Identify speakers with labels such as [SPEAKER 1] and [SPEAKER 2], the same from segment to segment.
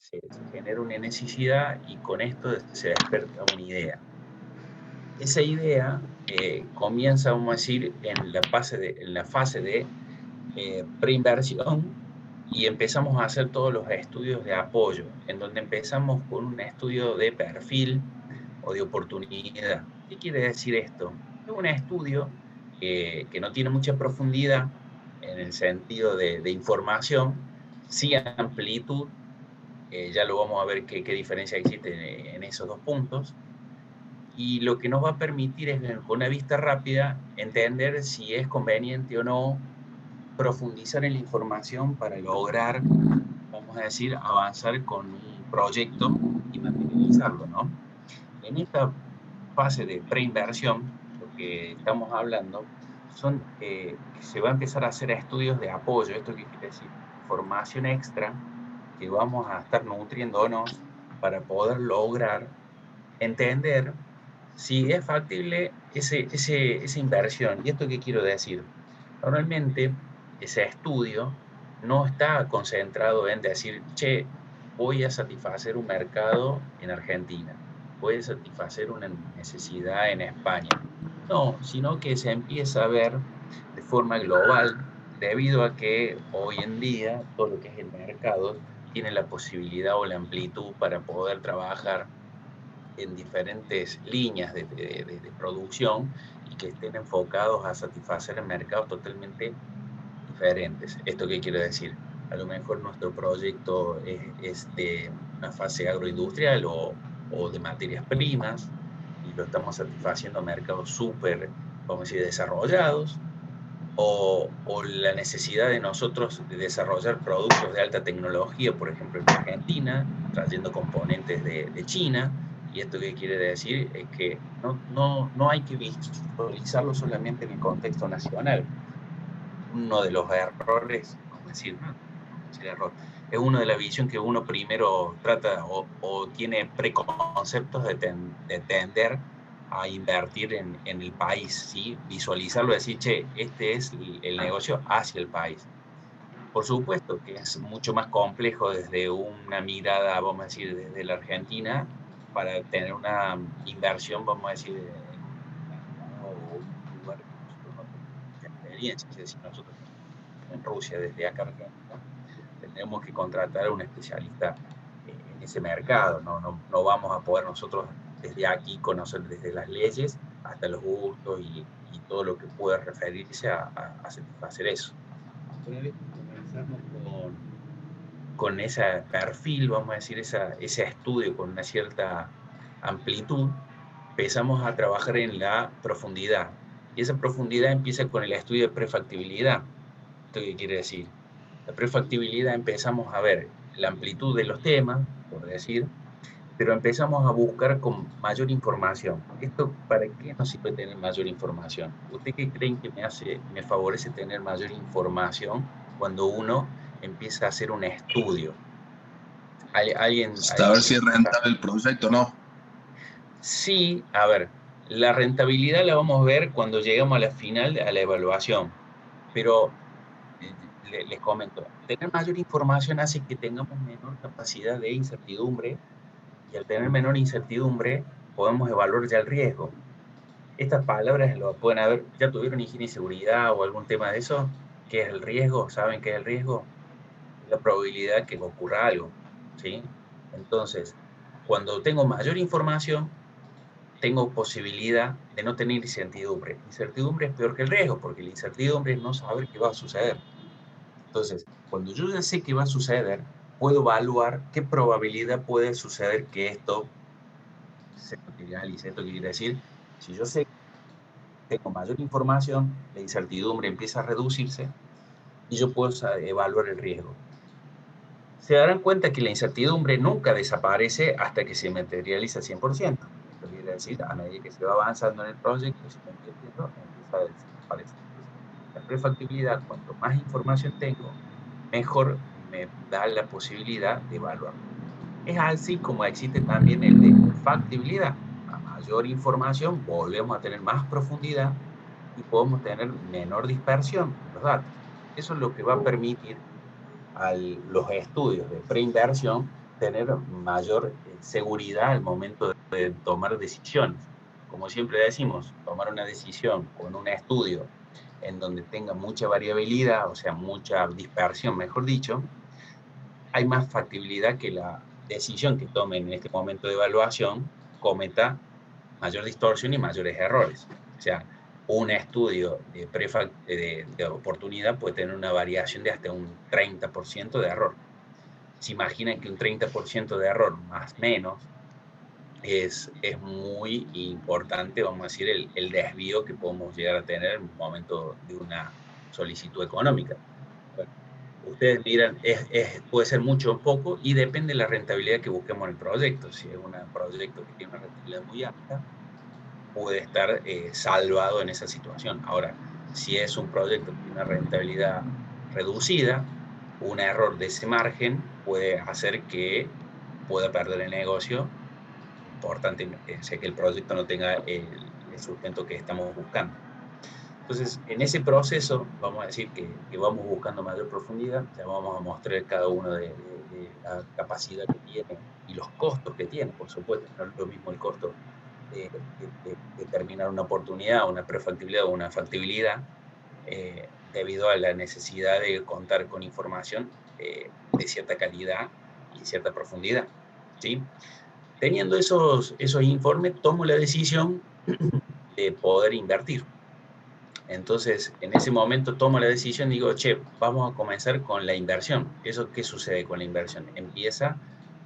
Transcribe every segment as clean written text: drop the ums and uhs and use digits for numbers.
[SPEAKER 1] se genera una necesidad y con esto se despierta una idea. Esa idea comienza, vamos a decir, en la fase de preinversión y empezamos a hacer todos los estudios de apoyo, en donde empezamos con un estudio de perfil o de oportunidad. ¿Qué quiere decir esto? Es un estudio que no tiene mucha profundidad en el sentido de información, sí amplitud, ya lo vamos a ver qué diferencia existe en esos dos puntos, y lo que nos va a permitir es, con una vista rápida, entender si es conveniente o no profundizar en la información para lograr, vamos a decir, avanzar con un proyecto y materializarlo, ¿no? En esta fase de preinversión, lo que estamos hablando son que se va a empezar a hacer estudios de apoyo. ¿Esto qué quiere decir? Información extra que vamos a estar nutriéndonos para poder lograr entender si es factible esa inversión. ¿Y esto qué quiero decir? Normalmente ese estudio no está concentrado en decir, che, voy a satisfacer un mercado en Argentina, voy a satisfacer una necesidad en España. No, sino que se empieza a ver de forma global, debido a que hoy en día todo lo que es el mercado tiene la posibilidad o la amplitud para poder trabajar en diferentes líneas de producción y que estén enfocados a satisfacer mercados totalmente diferentes. ¿Esto qué quiere decir? A lo mejor nuestro proyecto es de una fase agroindustrial o de materias primas y lo estamos satisfaciendo a mercados súper, vamos a decir, desarrollados, o la necesidad de nosotros de desarrollar productos de alta tecnología, por ejemplo, en Argentina, trayendo componentes de China. ¿Y esto qué quiere decir? Es que no hay que visualizarlo solamente en el contexto nacional. Uno de los errores, vamos a decir, no decir error, es uno de la visión que uno primero trata o tiene preconceptos de tender a invertir en el país, ¿sí? Visualizarlo, decir, che, este es el negocio hacia el país. Por supuesto que es mucho más complejo desde una mirada, vamos a decir, desde la Argentina, para tener una inversión, vamos a decir, en un mercado o un lugar que nosotros no tenemos mucha experiencia. Es decir, nosotros en Rusia, desde acá Argentina, tenemos que contratar a un especialista en ese mercado. No vamos a poder nosotros desde aquí conocer desde las leyes hasta los gustos y todo lo que pueda referirse a satisfacer eso. Una vez que comenzamos con ese perfil, vamos a decir, ese estudio con una cierta amplitud, empezamos a trabajar en la profundidad. Y esa profundidad empieza con el estudio de prefactibilidad. ¿Esto qué quiere decir? La prefactibilidad empezamos a ver la amplitud de los temas, por decir, pero empezamos a buscar con mayor información. ¿Esto para qué nos sirve tener mayor información? ¿Usted qué creen que me favorece tener mayor información cuando uno empieza a hacer un estudio? ¿Alguien,
[SPEAKER 2] A ver si
[SPEAKER 1] alguien
[SPEAKER 2] es rentable el proyecto, ¿no?
[SPEAKER 1] Sí, a ver, la rentabilidad la vamos a ver cuando lleguemos a la final, a la evaluación, pero les comento, tener mayor información hace que tengamos menor capacidad de incertidumbre y al tener menor incertidumbre podemos evaluar ya el riesgo. Estas palabras lo pueden haber, ya tuvieron higiene y seguridad o algún tema de eso. ¿Qué es el riesgo? ¿Saben qué es el riesgo? Es la probabilidad que ocurra algo, ¿sí? Entonces, cuando tengo mayor información, tengo posibilidad de no tener incertidumbre. Incertidumbre es peor que el riesgo, porque la incertidumbre es no saber qué va a suceder. Entonces, cuando yo ya sé qué va a suceder, puedo evaluar qué probabilidad puede suceder que esto se materialice. Esto quiere decir, si yo sé que tengo mayor información, la incertidumbre empieza a reducirse y yo puedo evaluar el riesgo. Se darán cuenta que la incertidumbre nunca desaparece hasta que se materializa 100%. Esto quiere decir, a medida que se va avanzando en el proyecto y se va invirtiendo, empieza a desaparecer. Entonces, la prefactibilidad, cuanto más información tengo, mejor me da la posibilidad de evaluarlo. Es así como existe también el de factibilidad. A mayor información, volvemos a tener más profundidad y podemos tener menor dispersión en los datos. Eso es lo que va a permitir a los estudios de preinversión tener mayor seguridad al momento de tomar decisiones. Como siempre decimos, tomar una decisión con un estudio en donde tenga mucha variabilidad, o sea, mucha dispersión, mejor dicho, hay más factibilidad que la decisión que tomen en este momento de evaluación cometa mayor distorsión y mayores errores. O sea, un estudio de oportunidad puede tener una variación de hasta un 30% de error. Se imaginan que un 30% de error más menos es muy importante, vamos a decir, el desvío que podemos llegar a tener en un momento de una solicitud económica. Bueno, ustedes miran, puede ser mucho o poco y depende de la rentabilidad que busquemos en el proyecto. Si es un proyecto que tiene una rentabilidad muy alta, puede estar salvado en esa situación. Ahora, si es un proyecto que tiene una rentabilidad reducida, un error de ese margen puede hacer que pueda perder el negocio importantemente, o sea, que el proyecto no tenga el sustento que estamos buscando. Entonces, en ese proceso, vamos a decir que vamos buscando mayor profundidad, ya vamos a mostrar cada uno de la capacidad que tiene y los costos que tiene, por supuesto, no es lo mismo el costo de determinar una oportunidad, una prefactibilidad o una factibilidad, debido a la necesidad de contar con información de cierta calidad y cierta profundidad, ¿sí? Teniendo esos informes, tomo la decisión de poder invertir. Entonces, en ese momento tomo la decisión y digo, che, vamos a comenzar con la inversión. ¿Eso qué sucede con la inversión? Empieza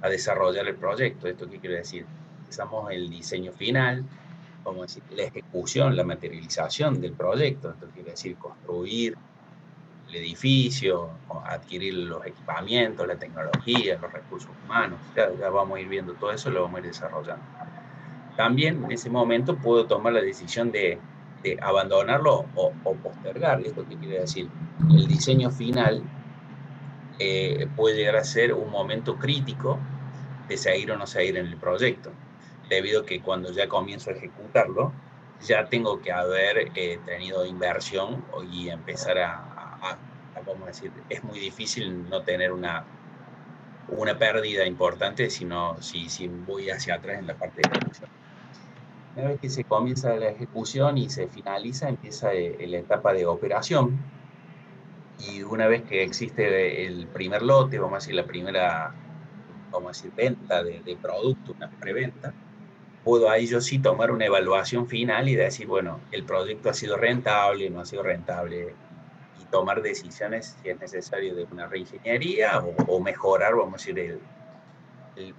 [SPEAKER 1] a desarrollar el proyecto. ¿Esto qué quiere decir? Empezamos el diseño final, vamos a decir, la ejecución, la materialización del proyecto. Esto quiere decir construir el edificio, adquirir los equipamientos, la tecnología, los recursos humanos. Ya vamos a ir viendo todo eso, lo vamos a ir desarrollando. También en ese momento puedo tomar la decisión de abandonarlo o postergar. ¿Esto qué quiere decir? El diseño final puede llegar a ser un momento crítico de seguir o no seguir en el proyecto, debido a que cuando ya comienzo a ejecutarlo, ya tengo que haber tenido inversión y empezar vamos a decir, es muy difícil no tener una pérdida importante si voy hacia atrás en la parte de ejecución. Una vez que se comienza la ejecución y se finaliza, empieza la etapa de operación. Y una vez que existe el primer lote, vamos a decir, la primera, vamos a decir, venta de producto, una preventa, puedo ahí yo sí tomar una evaluación final y decir, bueno, el proyecto ha sido rentable, no ha sido rentable, y tomar decisiones si es necesario de una reingeniería o mejorar, vamos a decir,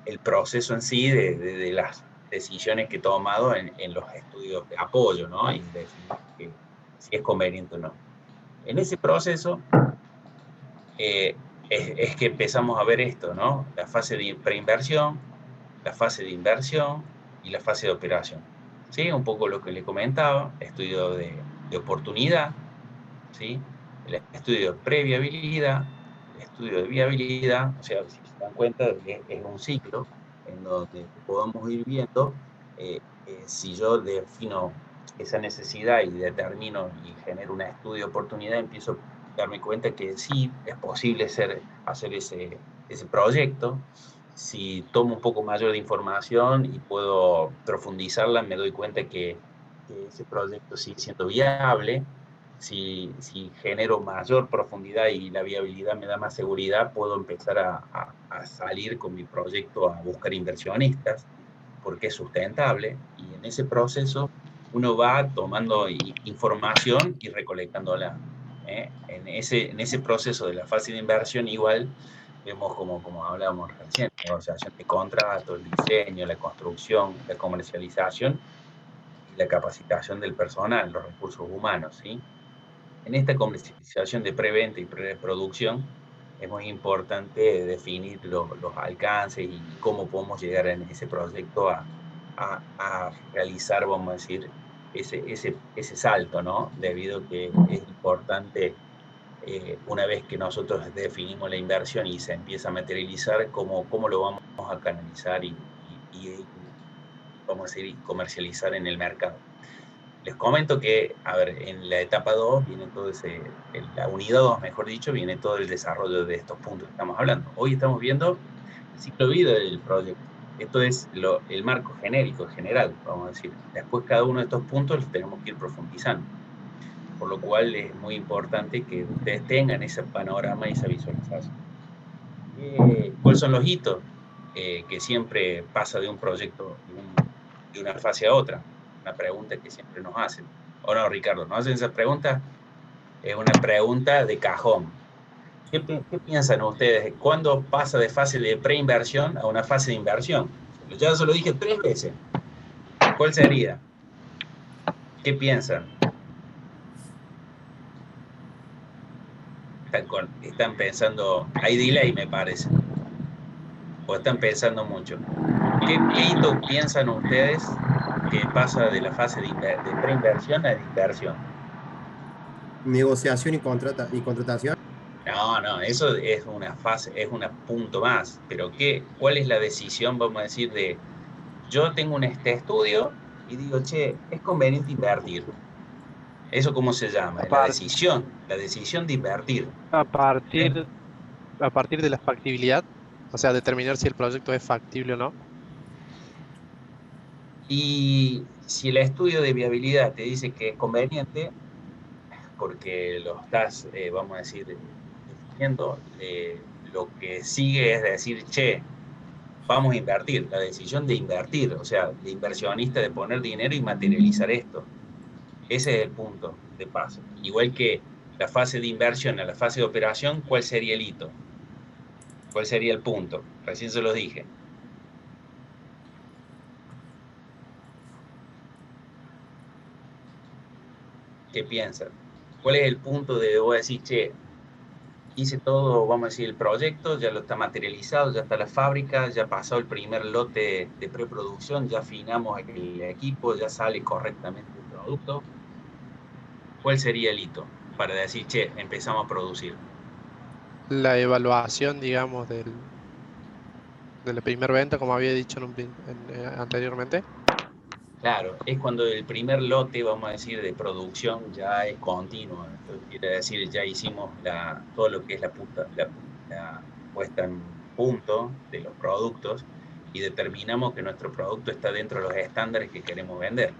[SPEAKER 1] el proceso en sí de las decisiones que he tomado en los estudios de apoyo, ¿no? Y definir si es conveniente o no. En ese proceso es que empezamos a ver esto, ¿no? La fase de preinversión, la fase de inversión y la fase de operación. ¿Sí? Un poco lo que le comentaba, estudio de oportunidad, ¿sí? El estudio de previabilidad, el estudio de viabilidad, o sea, si se dan cuenta, es un ciclo en donde podemos ir viendo si yo defino esa necesidad y determino y genero un estudio de oportunidad, empiezo a darme cuenta que sí es posible hacer ese proyecto. Si tomo un poco mayor de información y puedo profundizarla, me doy cuenta que ese proyecto sigue siendo viable. Si genero mayor profundidad y la viabilidad me da más seguridad, puedo empezar a salir con mi proyecto a buscar inversionistas, porque es sustentable, y en ese proceso uno va tomando información y recolectándola. En ese proceso de la fase de inversión igual vemos como hablábamos recién, la negociación de contratos, el diseño, la construcción, la comercialización y la capacitación del personal, los recursos humanos, ¿sí? En esta comercialización de preventa y preproducción es muy importante definir los alcances y cómo podemos llegar en ese proyecto a realizar, vamos a decir, ese salto, ¿no? Debido a que es importante, una vez que nosotros definimos la inversión y se empieza a materializar, cómo lo vamos a canalizar vamos a decir, comercializar en el mercado. Les comento que, a ver, en la etapa 2 viene todo en la unidad 2, mejor dicho, viene todo el desarrollo de estos puntos que estamos hablando. Hoy estamos viendo ciclo de vida del proyecto. Esto es el marco genérico, general, vamos a decir. Después cada uno de estos puntos los tenemos que ir profundizando. Por lo cual es muy importante que ustedes tengan ese panorama y esa visualización. ¿Cuáles son los hitos que siempre pasa de un proyecto, de una fase a otra? Una pregunta que siempre nos hacen. ¿O no, Ricardo? ¿No hacen esa pregunta? Es una pregunta de cajón. ¿Qué piensan ustedes? ¿Cuándo pasa de fase de preinversión a una fase de inversión? Ya se lo dije 3 veces. ¿Cuál sería? ¿Qué piensan? Están pensando, hay delay me parece, o están pensando mucho. ¿Qué hito piensan ustedes que pasa de la fase de preinversión a de inversión?
[SPEAKER 2] Negociación y contratación.
[SPEAKER 1] No, eso es una fase, es un punto más, pero ¿cuál es la decisión, vamos a decir, de yo tengo este estudio y digo, che, es conveniente invertir? ¿Eso cómo se llama?
[SPEAKER 3] A,
[SPEAKER 1] La
[SPEAKER 3] par-
[SPEAKER 1] decisión de invertir.
[SPEAKER 3] a
[SPEAKER 1] ¿Eh?
[SPEAKER 3] partir, a partir de la factibilidad, o sea, determinar si el proyecto es factible o no.
[SPEAKER 1] Y si el estudio de viabilidad te dice que es conveniente, porque lo estás, vamos a decir, definiendo, lo que sigue es decir, che, vamos a invertir, la decisión de invertir, o sea, de inversionista, de poner dinero y materializar esto. Ese es el punto de paso. Igual que la fase de inversión a la fase de operación, ¿cuál sería el hito? ¿Cuál sería el punto? Recién se los dije. ¿Qué piensan? ¿Cuál es el punto de vos decir, che, hice todo, vamos a decir, el proyecto, ya lo está materializado, ya está la fábrica, ya pasó el primer lote de preproducción, ya afinamos el equipo, ya sale correctamente el producto? ¿Cuál sería el hito para decir, che, empezamos a producir?
[SPEAKER 3] La evaluación, digamos, de la primera venta, como había dicho anteriormente.
[SPEAKER 1] Claro, es cuando el primer lote, vamos a decir, de producción ya es continuo. Esto quiere decir, ya hicimos todo lo que es la puesta en punto de los productos y determinamos que nuestro producto está dentro de los estándares que queremos vender.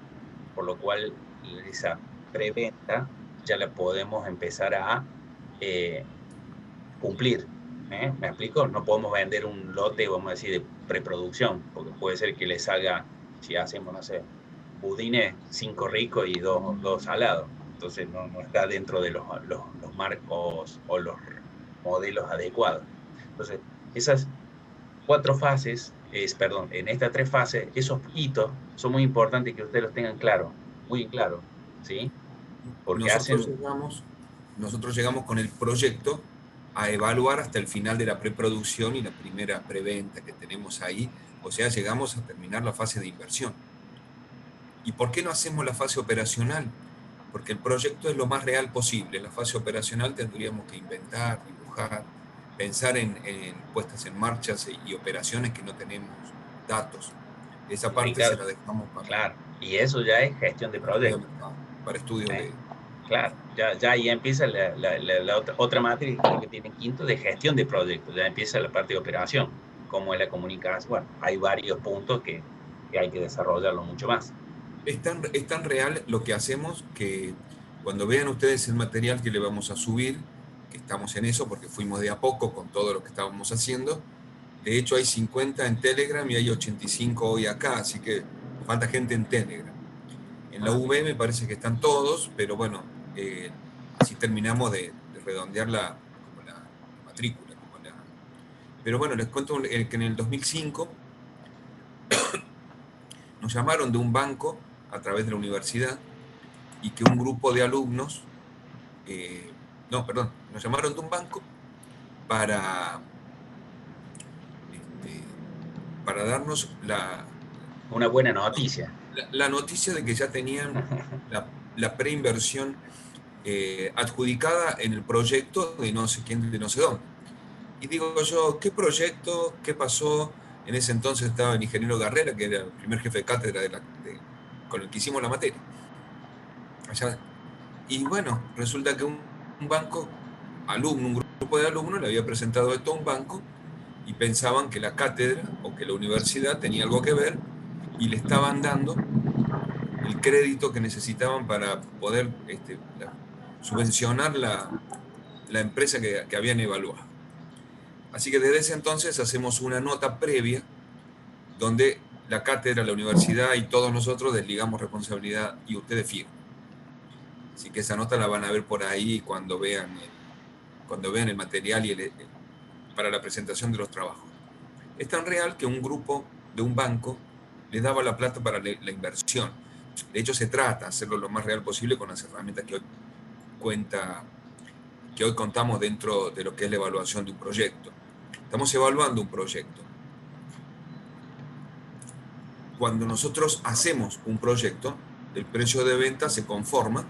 [SPEAKER 1] Por lo cual, esa preventa ya la podemos empezar a cumplir. ¿Me explico? No podemos vender un lote, vamos a decir, de preproducción, porque puede ser que le salga, si hacemos, no sé, budines, 5 ricos y dos salados. Entonces no está dentro de los marcos o los modelos adecuados. Entonces, esas 4 fases, perdón, en estas 3 fases, esos hitos son muy importantes que ustedes los tengan claro, muy claro, ¿sí? Porque
[SPEAKER 4] nosotros llegamos con el proyecto a evaluar hasta el final de la preproducción y la primera preventa que tenemos ahí, o sea, llegamos a terminar la fase de inversión. ¿Y por qué no hacemos la fase operacional? Porque el proyecto es lo más real posible. En la fase operacional tendríamos que inventar, dibujar, pensar en puestas en marcha y operaciones que no tenemos datos. Esa parte
[SPEAKER 1] Ricardo,
[SPEAKER 4] se la dejamos para,
[SPEAKER 1] claro, y eso ya es gestión de proyectos.
[SPEAKER 4] Para estudios de...
[SPEAKER 1] Claro, ya ahí empieza la otra materia que tienen quinto de gestión de proyectos, ya empieza la parte de operación, como es la comunicación. Bueno, hay varios puntos que hay que desarrollarlo mucho más.
[SPEAKER 4] Es tan real lo que hacemos que cuando vean ustedes el material que le vamos a subir, que estamos en eso porque fuimos de a poco con todo lo que estábamos haciendo, de hecho hay 50 en Telegram y hay 85 hoy acá, así que falta gente en Telegram. En la UV me parece que están todos, pero bueno, así terminamos de redondear la matrícula. Pero bueno, les cuento que en el 2005 nos llamaron de un banco a través de la universidad y que un grupo de alumnos, nos llamaron de un banco para darnos
[SPEAKER 1] una buena noticia.
[SPEAKER 4] La noticia de que ya tenían la preinversión adjudicada en el proyecto de no sé quién, de no sé dónde. Y digo yo, ¿qué proyecto? ¿Qué pasó? En ese entonces estaba el ingeniero Garrera, que era el primer jefe de cátedra con el que hicimos la materia. Allá. Y bueno, resulta que un banco, un grupo de alumnos, le había presentado esto a un banco y pensaban que la cátedra o que la universidad tenía algo que ver y le estaban dando el crédito que necesitaban para poder subvencionar la empresa que habían evaluado. Así que desde ese entonces hacemos una nota previa donde la cátedra, la universidad y todos nosotros desligamos responsabilidad y ustedes firman. Así que esa nota la van a ver por ahí cuando vean el material para la presentación de los trabajos. Es tan real que un grupo de un banco le daba la plata para la inversión. De hecho, se trata de hacerlo lo más real posible con las herramientas que hoy contamos dentro de lo que es la evaluación de un proyecto. Estamos evaluando un proyecto. Cuando nosotros hacemos un proyecto, el precio de venta se conforma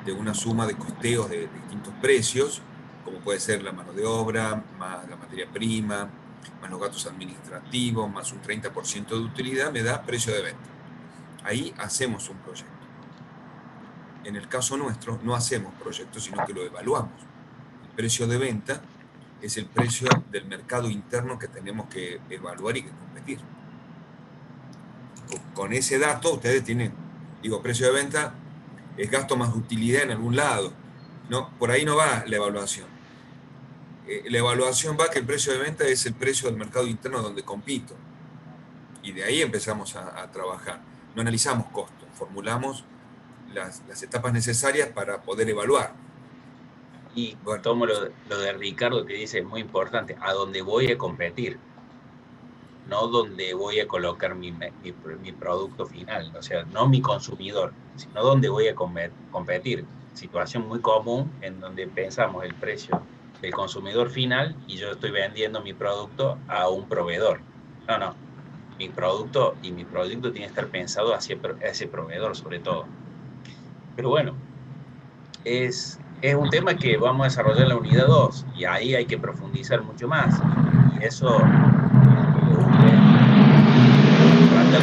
[SPEAKER 4] de una suma de costeos de distintos precios, como puede ser la mano de obra, más la materia prima, más los gastos administrativos, más un 30% de utilidad, me da precio de venta. Ahí hacemos un proyecto. En el caso nuestro, no hacemos proyectos, sino que lo evaluamos. El precio de venta es el precio del mercado interno que tenemos que evaluar y que competir. Con ese dato, ustedes tienen, precio de venta es gasto más utilidad en algún lado. No, por ahí no va la evaluación. La evaluación va que el precio de venta es el precio del mercado interno donde compito. Y de ahí empezamos a trabajar. No analizamos costos, formulamos las etapas necesarias para poder evaluar.
[SPEAKER 1] Y bueno, tomo lo de Ricardo que dice, es muy importante, a dónde voy a competir, no donde voy a colocar mi producto final, o sea, no mi consumidor, sino donde voy a competir. Situación muy común en donde pensamos el precio del consumidor final y yo estoy vendiendo mi producto a un proveedor. No, mi producto y mi proyecto tiene que estar pensado hacia ese proveedor sobre todo. Pero bueno, es un tema que vamos a desarrollar en la unidad 2 y ahí hay que profundizar mucho más. Y eso tratar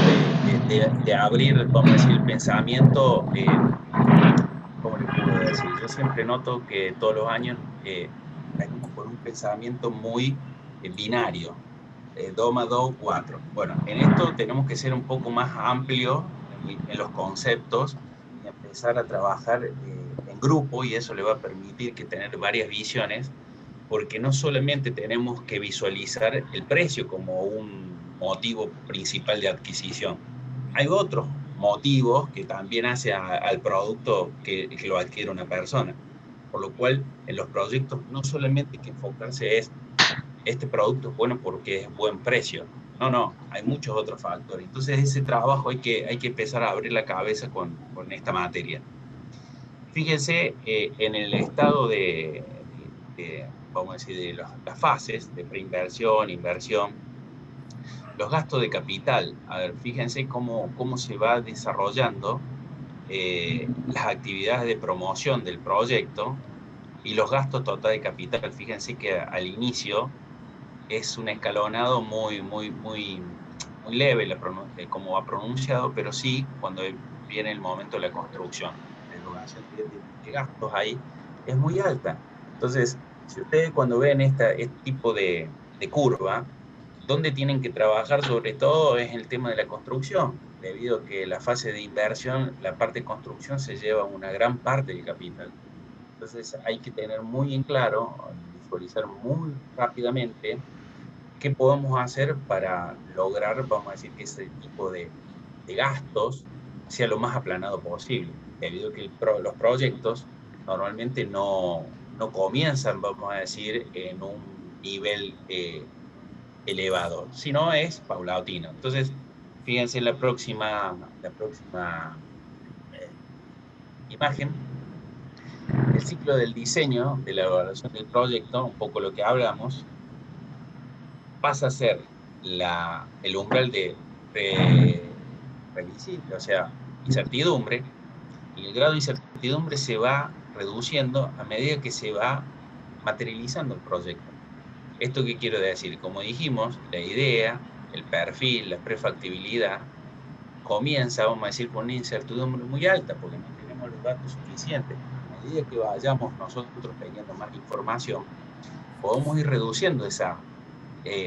[SPEAKER 1] de abrir, vamos a decir, el pensamiento, ¿cómo les puedo decir? Yo siempre noto que todos los años venimos por un pensamiento muy binario, 2 más 2, 4. Bueno, en esto tenemos que ser un poco más amplios en los conceptos y empezar a trabajar en grupo, y eso le va a permitir que tener varias visiones, porque no solamente tenemos que visualizar el precio como un motivo principal de adquisición, hay otros motivos que también hace al producto que lo adquiere una persona, por lo cual en los proyectos no solamente hay que enfocarse es este producto es bueno porque es buen precio. No, hay muchos otros factores. Entonces ese trabajo hay que empezar a abrir la cabeza con esta materia. Fíjense en el estado vamos a decir, de las fases de preinversión, inversión, los gastos de capital. A ver, fíjense cómo se va desarrollando las actividades de promoción del proyecto y los gastos totales de capital. Fíjense que al inicio es un escalonado muy leve como va pronunciado, pero sí cuando viene el momento de la construcción. La erogación de gastos ahí es muy alta. Entonces, si ustedes cuando ven este tipo de curva, donde tienen que trabajar sobre todo es el tema de la construcción, debido a que la fase de inversión, la parte de construcción se lleva una gran parte del capital. Entonces hay que tener muy en claro, visualizar muy rápidamente qué podemos hacer para lograr, vamos a decir, que ese tipo de gastos sea lo más aplanado posible, debido a que los proyectos normalmente no comienzan, vamos a decir, en un nivel elevado, sino es paulatino. Entonces, fíjense en la próxima imagen, el ciclo del diseño, de la evaluación del proyecto, un poco lo que hablamos, pasa a ser el umbral de previsible, o sea, incertidumbre, y el grado de incertidumbre se va reduciendo a medida que se va materializando el proyecto. ¿Esto qué quiero decir? Como dijimos, la idea, el perfil, la prefactibilidad, comienza, vamos a decir, con una incertidumbre muy alta, porque no tenemos los datos suficientes. A medida que vayamos nosotros teniendo más información, podemos ir reduciendo esa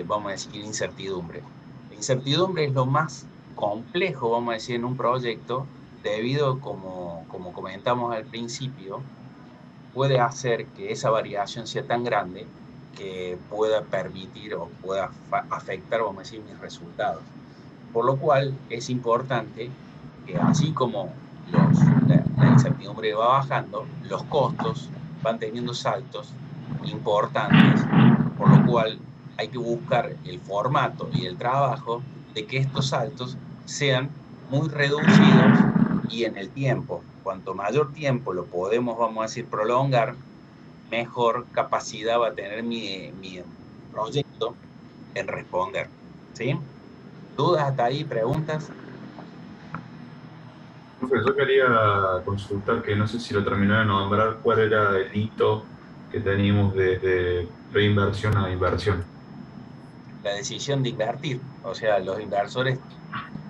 [SPEAKER 1] vamos a decir, incertidumbre. La incertidumbre es lo más complejo, vamos a decir, en un proyecto, debido, como comentamos al principio, puede hacer que esa variación sea tan grande que pueda permitir o pueda afectar, vamos a decir, mis resultados. Por lo cual es importante que así como la incertidumbre va bajando, los costos van teniendo saltos importantes, por lo cual hay que buscar el formato y el trabajo de que estos saltos sean muy reducidos y en el tiempo. Cuanto mayor tiempo lo podemos, vamos a decir, prolongar, mejor capacidad va a tener mi proyecto en responder. ¿Sí? ¿Dudas hasta ahí? ¿Preguntas?
[SPEAKER 2] Profe, yo quería consultar, que no sé si lo terminó de nombrar, cuál era el hito que teníamos desde reinversión a inversión.
[SPEAKER 1] La decisión de invertir, o sea, los inversores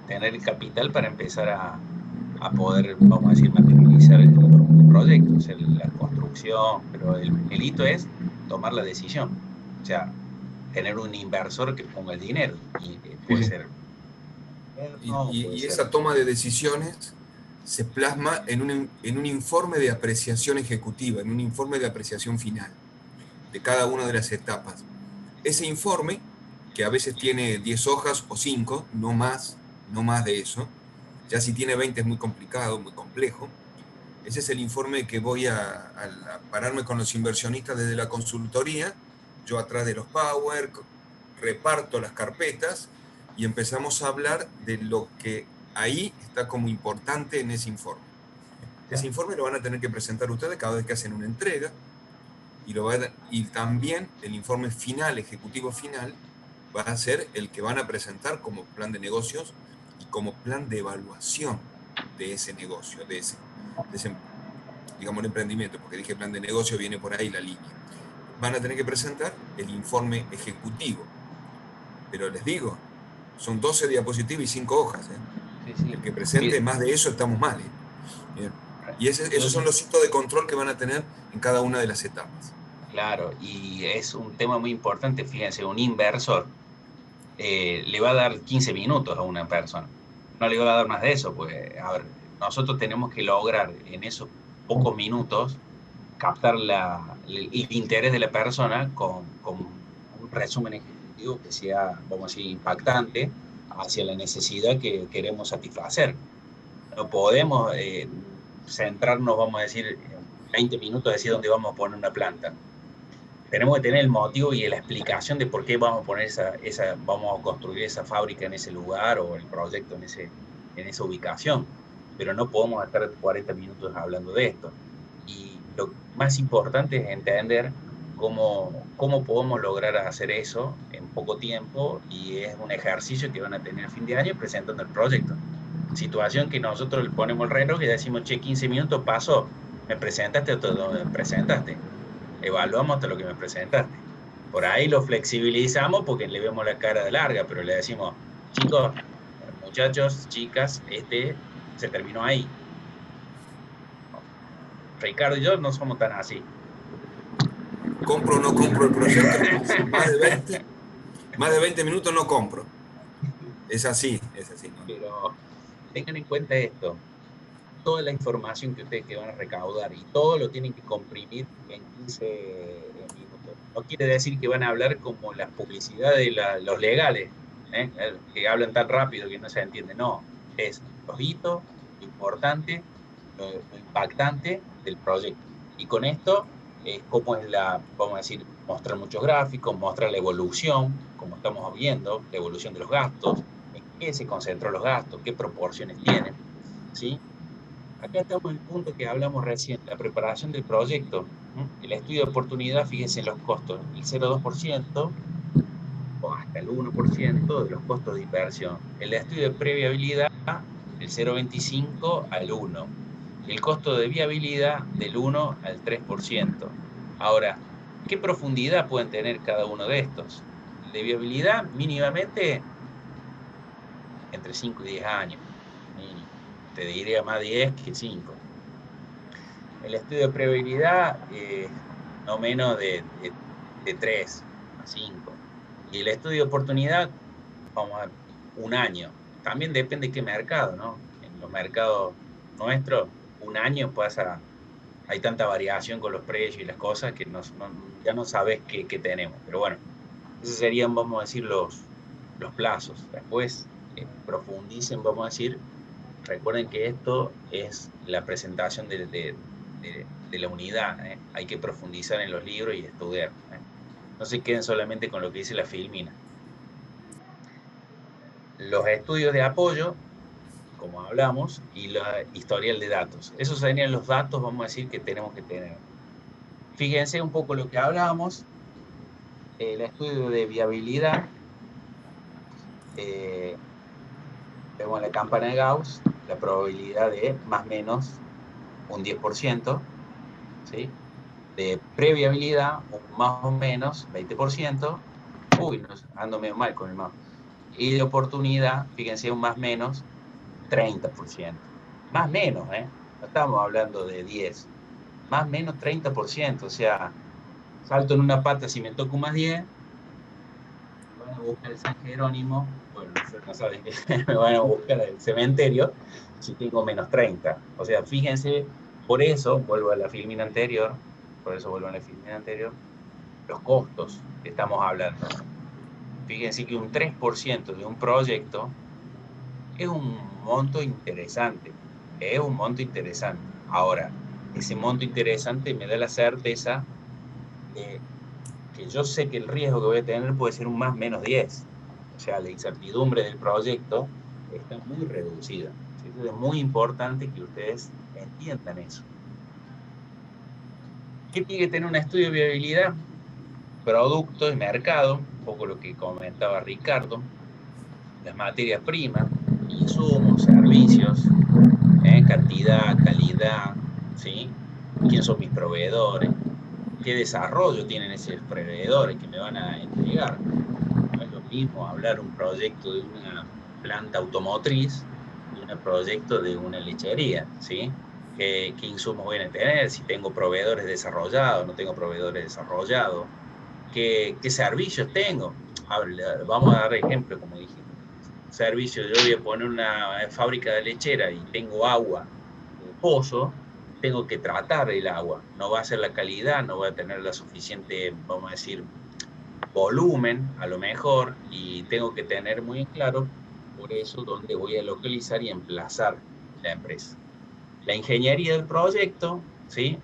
[SPEAKER 1] tener el capital para empezar a poder, vamos a decir, materializar el proyecto, o sea, la construcción, pero el hito es tomar la decisión, o sea, tener un inversor que ponga el dinero, y
[SPEAKER 2] Sí,
[SPEAKER 1] puede
[SPEAKER 2] sí.
[SPEAKER 1] ser externo, puede
[SPEAKER 4] Y
[SPEAKER 1] ser...
[SPEAKER 4] esa toma de decisiones se plasma en un informe de apreciación ejecutiva, en un informe de apreciación final de cada una de las etapas. Ese informe, que a veces tiene 10 hojas o 5, no más de eso, ya si tiene 20 es muy complicado, muy complejo. Ese es el informe que voy a pararme con los inversionistas desde la consultoría, yo atrás de los Power, reparto las carpetas y empezamos a hablar de lo que ahí está como importante en ese informe. Ese informe lo van a tener que presentar ustedes cada vez que hacen una entrega y también el informe final, ejecutivo final, va a ser el que van a presentar como plan de negocios y como plan de evaluación de ese negocio, de ese digamos, el emprendimiento, porque dije plan de negocio, viene por ahí la línea. Van a tener que presentar el informe ejecutivo. Pero les digo, son 12 diapositivas y 5 hojas.
[SPEAKER 1] Sí, sí.
[SPEAKER 4] El que presente más de eso estamos mal. Bien. Y esos son los hitos de control que van a tener en cada una de las etapas.
[SPEAKER 1] Claro, y es un tema muy importante, fíjense, un inversor le va a dar 15 minutos a una persona, no le va a dar más de eso, pues, a ver, nosotros tenemos que lograr en esos pocos minutos captar el interés de la persona con un resumen ejecutivo que sea, vamos a decir, impactante hacia la necesidad que queremos satisfacer. No podemos centrarnos, vamos a decir, en 20 minutos, decir dónde vamos a poner una planta. Tenemos que tener el motivo y la explicación de por qué vamos a poner vamos a construir esa fábrica en ese lugar o el proyecto en esa ubicación. Pero no podemos estar 40 minutos hablando de esto. Y lo más importante es entender cómo podemos lograr hacer eso en poco tiempo, y es un ejercicio que van a tener a fin de año presentando el proyecto. Situación que nosotros le ponemos el reloj y decimos, che, 15 minutos pasó, me presentaste o todo me presentaste. Evaluamos hasta lo que me presentaste. Por ahí lo flexibilizamos porque le vemos la cara de larga, pero le decimos, chicos, muchachos, chicas, se terminó ahí. Ricardo y yo no somos tan así.
[SPEAKER 4] Compro o no compro el proyecto, más de 20 minutos no compro. Es así, es así. ¿No?
[SPEAKER 1] Pero tengan en cuenta esto, toda la información que ustedes van a recaudar y todo lo tienen que comprimir en 15 minutos. No quiere decir que van a hablar como las publicidades de los legales, que hablan tan rápido que no se entiende. No, es los hitos, lo importante, lo impactante del proyecto. Y con esto es como es vamos a decir, mostrar muchos gráficos, mostrar la evolución, como estamos viendo, la evolución de los gastos, en qué se concentró los gastos, qué proporciones tienen, ¿sí? Acá estamos en el punto que hablamos recién, la preparación del proyecto. El estudio de oportunidad, fíjense en los costos, el 0,2% o hasta el 1% de los costos de inversión. El estudio de previabilidad, del 0,25 al 1. El costo de viabilidad, del 1 al 3%. Ahora, ¿qué profundidad pueden tener cada uno de estos? El de viabilidad, mínimamente, entre 5 y 10 años. Mínimo. Te diría más 10 que 5. El estudio de probabilidad, no menos de 3 a 5. Y el estudio de oportunidad, vamos a un año. También depende de qué mercado, ¿no? En los mercados nuestros, un año pasa, hay tanta variación con los precios y las cosas que ya no sabes qué tenemos. Pero bueno, esos serían, vamos a decir, los plazos. Después, profundicen, vamos a decir, recuerden que esto es la presentación de la unidad, ¿eh? Hay que profundizar en los libros y estudiar, ¿eh? No se queden solamente con lo que dice la filmina. Los estudios de apoyo, como hablamos, y la historial de datos. Esos serían los datos, vamos a decir, que tenemos que tener. Fíjense un poco lo que hablábamos, el estudio de viabilidad, vemos la campana de Gauss, la probabilidad de más o menos un 10%, ¿sí? De previabilidad, un más o menos 20%, uy, ando medio mal con el mouse, y de oportunidad, fíjense, un más o menos 30%. Más o menos, ¿eh? No estamos hablando de 10. Más o menos 30%, o sea, salto en una pata si me toco un más 10, me van a buscar el San Jerónimo, bueno, no saben que me van a buscar el cementerio si tengo menos 30. O sea, fíjense, por eso, vuelvo a la filmina anterior, los costos que estamos hablando. Fíjense que un 3% de un proyecto es un monto interesante. Es un monto interesante. Ahora, ese monto interesante me da la certeza de que yo sé que el riesgo que voy a tener puede ser un más o menos 10. O sea, la incertidumbre del proyecto está muy reducida. Entonces es muy importante que ustedes entiendan eso. ¿Qué tiene que tener un estudio de viabilidad? Producto y mercado, un poco lo que comentaba Ricardo, las materias primas, insumos, servicios, cantidad, calidad, ¿sí? ¿Quién son mis proveedores? ¿Qué desarrollo tienen esos proveedores que me van a entregar? No es lo mismo hablar un proyecto de una planta automotriz de un proyecto de una lechería, ¿sí? ¿Qué insumos voy a tener? Si tengo proveedores desarrollados, no tengo proveedores desarrollados. ¿Qué servicios tengo? A ver, vamos a dar ejemplo, como dijimos. Servicios, yo voy a poner una fábrica de lechera y tengo agua de pozo, tengo que tratar el agua. No va a ser la calidad, no va a tener la suficiente, vamos a decir, volumen, a lo mejor, y tengo que tener muy en claro, por eso, dónde voy a localizar y emplazar la empresa. La ingeniería del proyecto, ¿sí?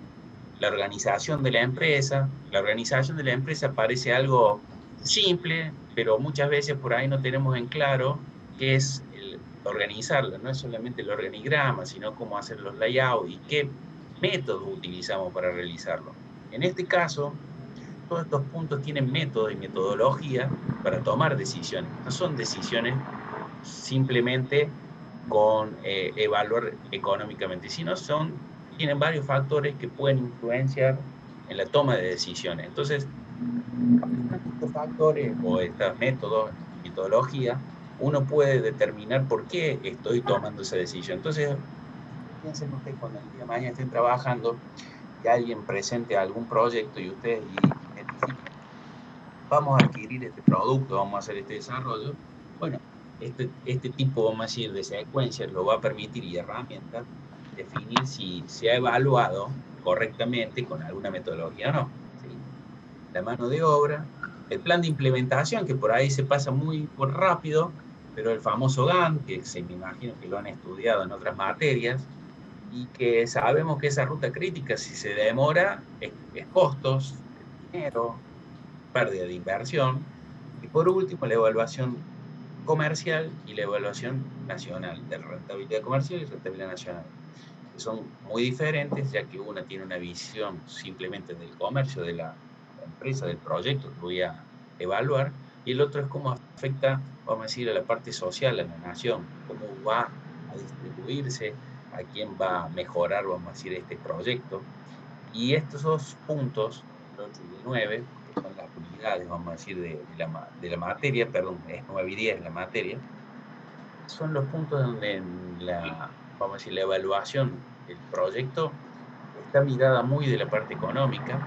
[SPEAKER 1] La organización de la empresa. La organización de la empresa parece algo simple, pero muchas veces por ahí no tenemos en claro qué es organizarla. No es solamente el organigrama, sino cómo hacer los layouts y qué métodos utilizamos para realizarlo. En este caso, todos estos puntos tienen método y metodología para tomar decisiones. No son decisiones simplemente con evaluar económicamente, sino tienen varios factores que pueden influenciar en la toma de decisiones. Entonces, aplicando estos factores o estos métodos y metodología, uno puede determinar por qué estoy tomando esa decisión. Entonces, piensen ustedes cuando el día de mañana estén trabajando y alguien presente algún proyecto y ustedes identifiquen, vamos a adquirir este producto, vamos a hacer este desarrollo. Bueno, este tipo, vamos a decir, de secuencias lo va a permitir y herramientas definir si se ha evaluado correctamente con alguna metodología o no, ¿sí? La mano de obra, el plan de implementación, que por ahí se pasa muy por rápido, pero el famoso GAN, que se me imagino que lo han estudiado en otras materias, y que sabemos que esa ruta crítica, si se demora, es costos, es dinero, pérdida de inversión. Y por último, la evaluación comercial y la evaluación nacional, de rentabilidad comercial y rentabilidad nacional, que son muy diferentes, ya que una tiene una visión simplemente del comercio, de la empresa, del proyecto que voy a evaluar, y el otro es cómo afecta, vamos a decir, a la parte social, a la nación, cómo va a distribuirse, a quién va a mejorar, vamos a decir, este proyecto. Y estos dos puntos, el 8 y el 9, que son las unidades, vamos a decir, de la materia, perdón, es 9 y 10 la materia, son los puntos donde vamos a decir, la evaluación del proyecto está mirada muy de la parte económica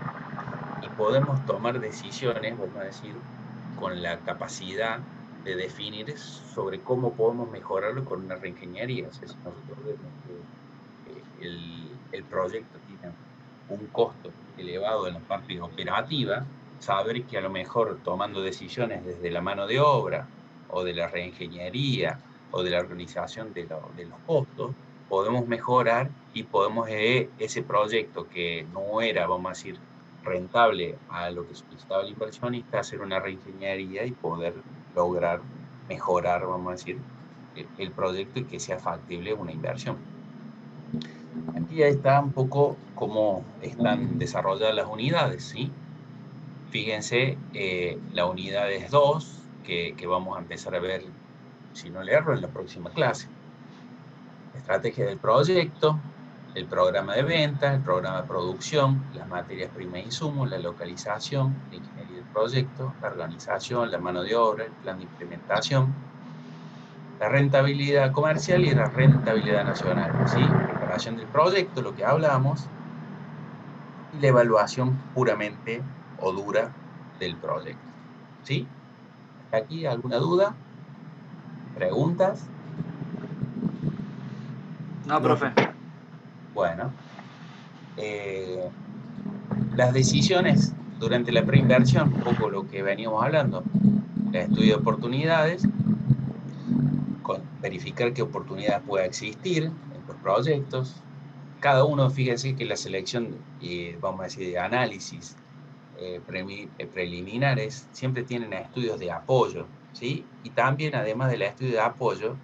[SPEAKER 1] y podemos tomar decisiones, vamos a decir, con la capacidad de definir sobre cómo podemos mejorarlo con una reingeniería. O sea, si nosotros vemos que el proyecto tiene un costo elevado en la parte operativa, saber que a lo mejor tomando decisiones desde la mano de obra o de la reingeniería o de la organización de los costos, podemos mejorar y podemos ese proyecto que no era, vamos a decir, rentable a lo que solicitaba el inversionista, hacer una reingeniería y poder lograr mejorar, vamos a decir, el proyecto y que sea factible una inversión. Aquí ya está un poco cómo están desarrolladas las unidades, ¿sí? Fíjense, la unidad es 2, que vamos a empezar a ver, si no le erro, en la próxima clase. Estrategia del proyecto, el programa de venta, el programa de producción, las materias primas e insumos, la localización, la ingeniería del proyecto, la organización, la mano de obra, el plan de implementación, la rentabilidad comercial y la rentabilidad nacional, ¿sí? Preparación del proyecto, lo que hablamos, y la evaluación puramente o dura del proyecto, ¿sí? ¿Hasta aquí alguna duda? ¿Preguntas?
[SPEAKER 5] No, profe.
[SPEAKER 1] Bueno, las decisiones durante la preinversión, un poco lo que veníamos hablando, el estudio de oportunidades, verificar qué oportunidad pueda existir en los proyectos. Cada uno, fíjense que la selección, vamos a decir, de análisis preliminares, siempre tienen estudios de apoyo, ¿sí? Y también, además del estudio de apoyo,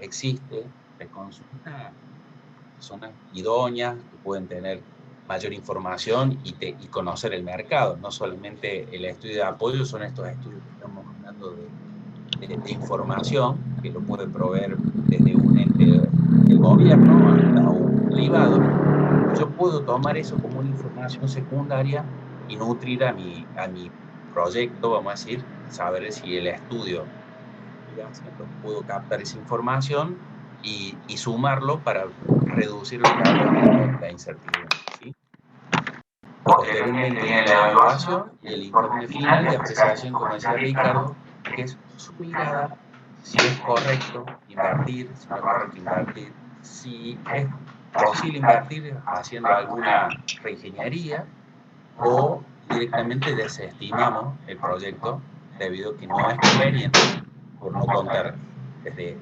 [SPEAKER 1] existe la consulta a personas idóneas que pueden tener mayor información y conocer el mercado. No solamente el estudio de apoyo, son estos estudios que estamos hablando de información, que lo puede proveer desde un ente del gobierno hasta un privado. Yo puedo tomar eso como una información secundaria y nutrir a mi proyecto, vamos a decir, saber si el estudio, puedo captar esa información y sumarlo para reducir la incertidumbre, ¿sí? Posteriormente viene la evaluación y el informe final de apreciación, como decía Ricardo, que es su mirada, si es correcto invertir, si no es correcto invertir, si es posible invertir haciendo alguna reingeniería o directamente desestimamos el proyecto debido a que no es conveniente por no contar desde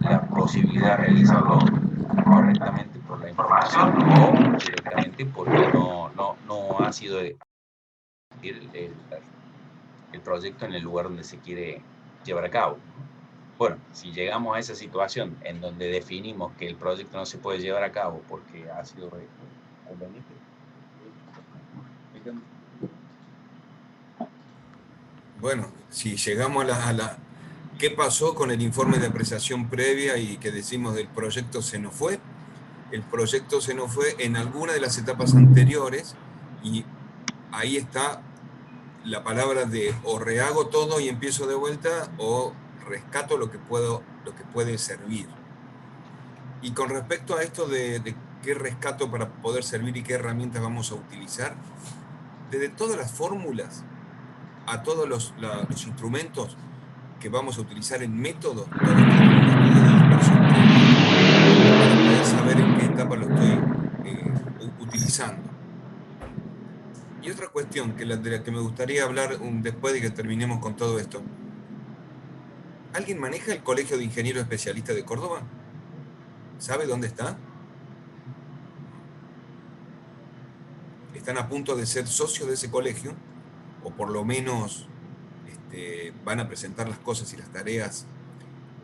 [SPEAKER 1] la posibilidad de realizarlo correctamente por la información o directamente porque no ha sido el proyecto en el lugar donde se quiere llevar a cabo. Bueno, si llegamos a esa situación en donde definimos que el proyecto no se puede llevar a cabo porque ha sido conveniente.
[SPEAKER 4] Bueno, si llegamos a la... ¿Qué pasó con el informe de apreciación previa y que decimos del proyecto se nos fue? El proyecto se nos fue en alguna de las etapas anteriores y ahí está la palabra de o rehago todo y empiezo de vuelta o rescato lo que puede servir. Y con respecto a esto de qué rescato para poder servir y qué herramientas vamos a utilizar, desde todas las fórmulas a todos los instrumentos que vamos a utilizar en método, todos tienen un estudio de inversión para poder saber en qué etapa lo estoy utilizando. Y otra cuestión de la que me gustaría hablar después de que terminemos con todo esto. ¿Alguien maneja el Colegio de Ingenieros Especialistas de Córdoba? ¿Sabe dónde está? Están a punto de ser socios de ese colegio, o por lo menos van a presentar las cosas y las tareas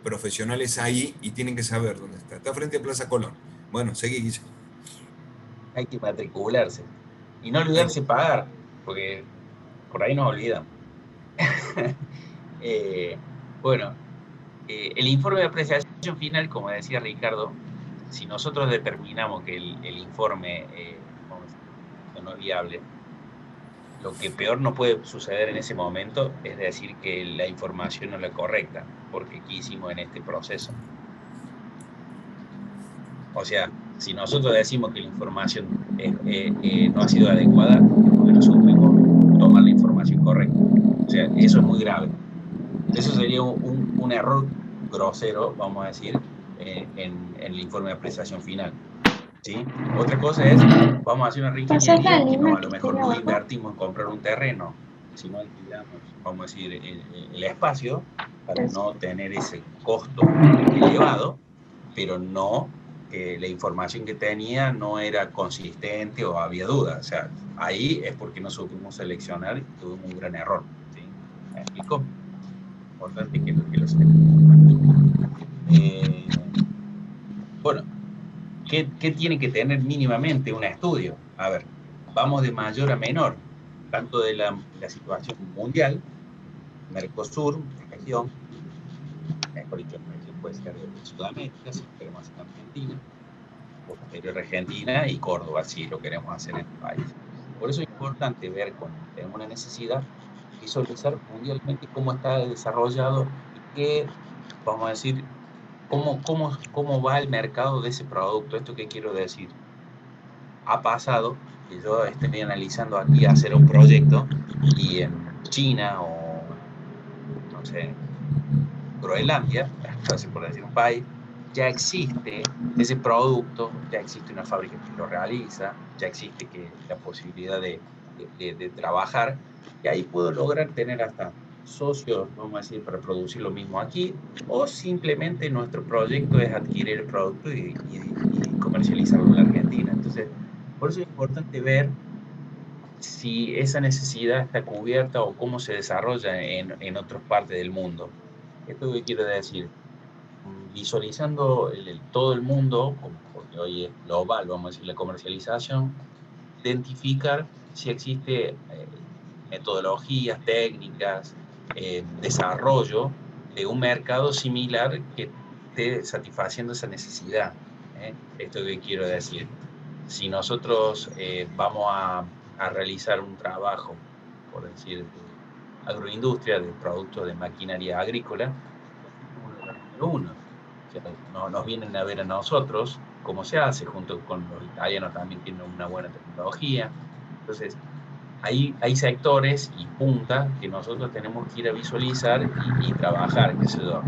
[SPEAKER 4] profesionales ahí y tienen que saber dónde está. Está frente a Plaza Colón. Bueno, seguí, Guille.
[SPEAKER 1] Hay que matricularse. Y no olvidarse pagar, porque por ahí nos olvidamos. Bueno, el informe de apreciación final, como decía Ricardo, si nosotros determinamos que el informe no es viable, lo que peor no puede suceder en ese momento es decir que la información no es la correcta, porque ¿qué hicimos en este proceso? O sea, si nosotros decimos que la información no ha sido adecuada, es porque no supimos tomar la información información correcta. O sea, eso es muy grave. Eso sería un error grosero, vamos a decir, en el informe de apreciación final. ¿Sí? Otra cosa es, vamos a hacer una reingeniería que no, a lo mejor no invertimos en comprar un terreno, sino alquilamos, vamos a decir, el espacio para no tener ese costo elevado, pero no que la información que tenía no era consistente o había dudas. O sea, ahí es porque no supimos seleccionar y tuvimos un gran error. ¿Sí? ¿Me explico? Importante que lo sepan. Bueno, ¿qué tiene que tener mínimamente un estudio? A ver, vamos de mayor a menor, tanto de la situación mundial, Mercosur, región, mejor dicho, la región puede ser de Sudamérica, si lo queremos hacer en Argentina, posterior Argentina y Córdoba, si lo queremos hacer en el país. Por eso es importante ver cuando tenemos una necesidad, visualizar mundialmente cómo está desarrollado y qué, vamos a decir, cómo va el mercado de ese producto. ¿Esto qué quiero decir? Ha pasado que yo estoy analizando aquí hacer un proyecto y en China o, no sé, Groenlandia, casi por decir un país, ya existe ese producto, ya existe una fábrica que lo realiza, ya existe la posibilidad de trabajar, y ahí puedo lograr tener hasta socios, vamos a decir, para producir lo mismo aquí, o simplemente nuestro proyecto es adquirir el producto y comercializarlo en la Argentina. Entonces, por eso es importante ver si esa necesidad está cubierta o cómo se desarrolla en otras partes del mundo. ¿Esto qué quiero decir? Visualizando todo el mundo, porque hoy es global, vamos a decir, la comercialización, identificar si existe metodologías, técnicas, desarrollo de un mercado similar que esté satisfaciendo esa necesidad. Esto que quiero decir. Si nosotros vamos a realizar un trabajo, por decir, de agroindustria, de productos de maquinaria agrícola, número uno. O sea, nos vienen a ver a nosotros cómo se hace, junto con los italianos también tienen una buena tecnología. Entonces, hay sectores y puntas que nosotros tenemos que ir a visualizar y trabajar, qué sé yo.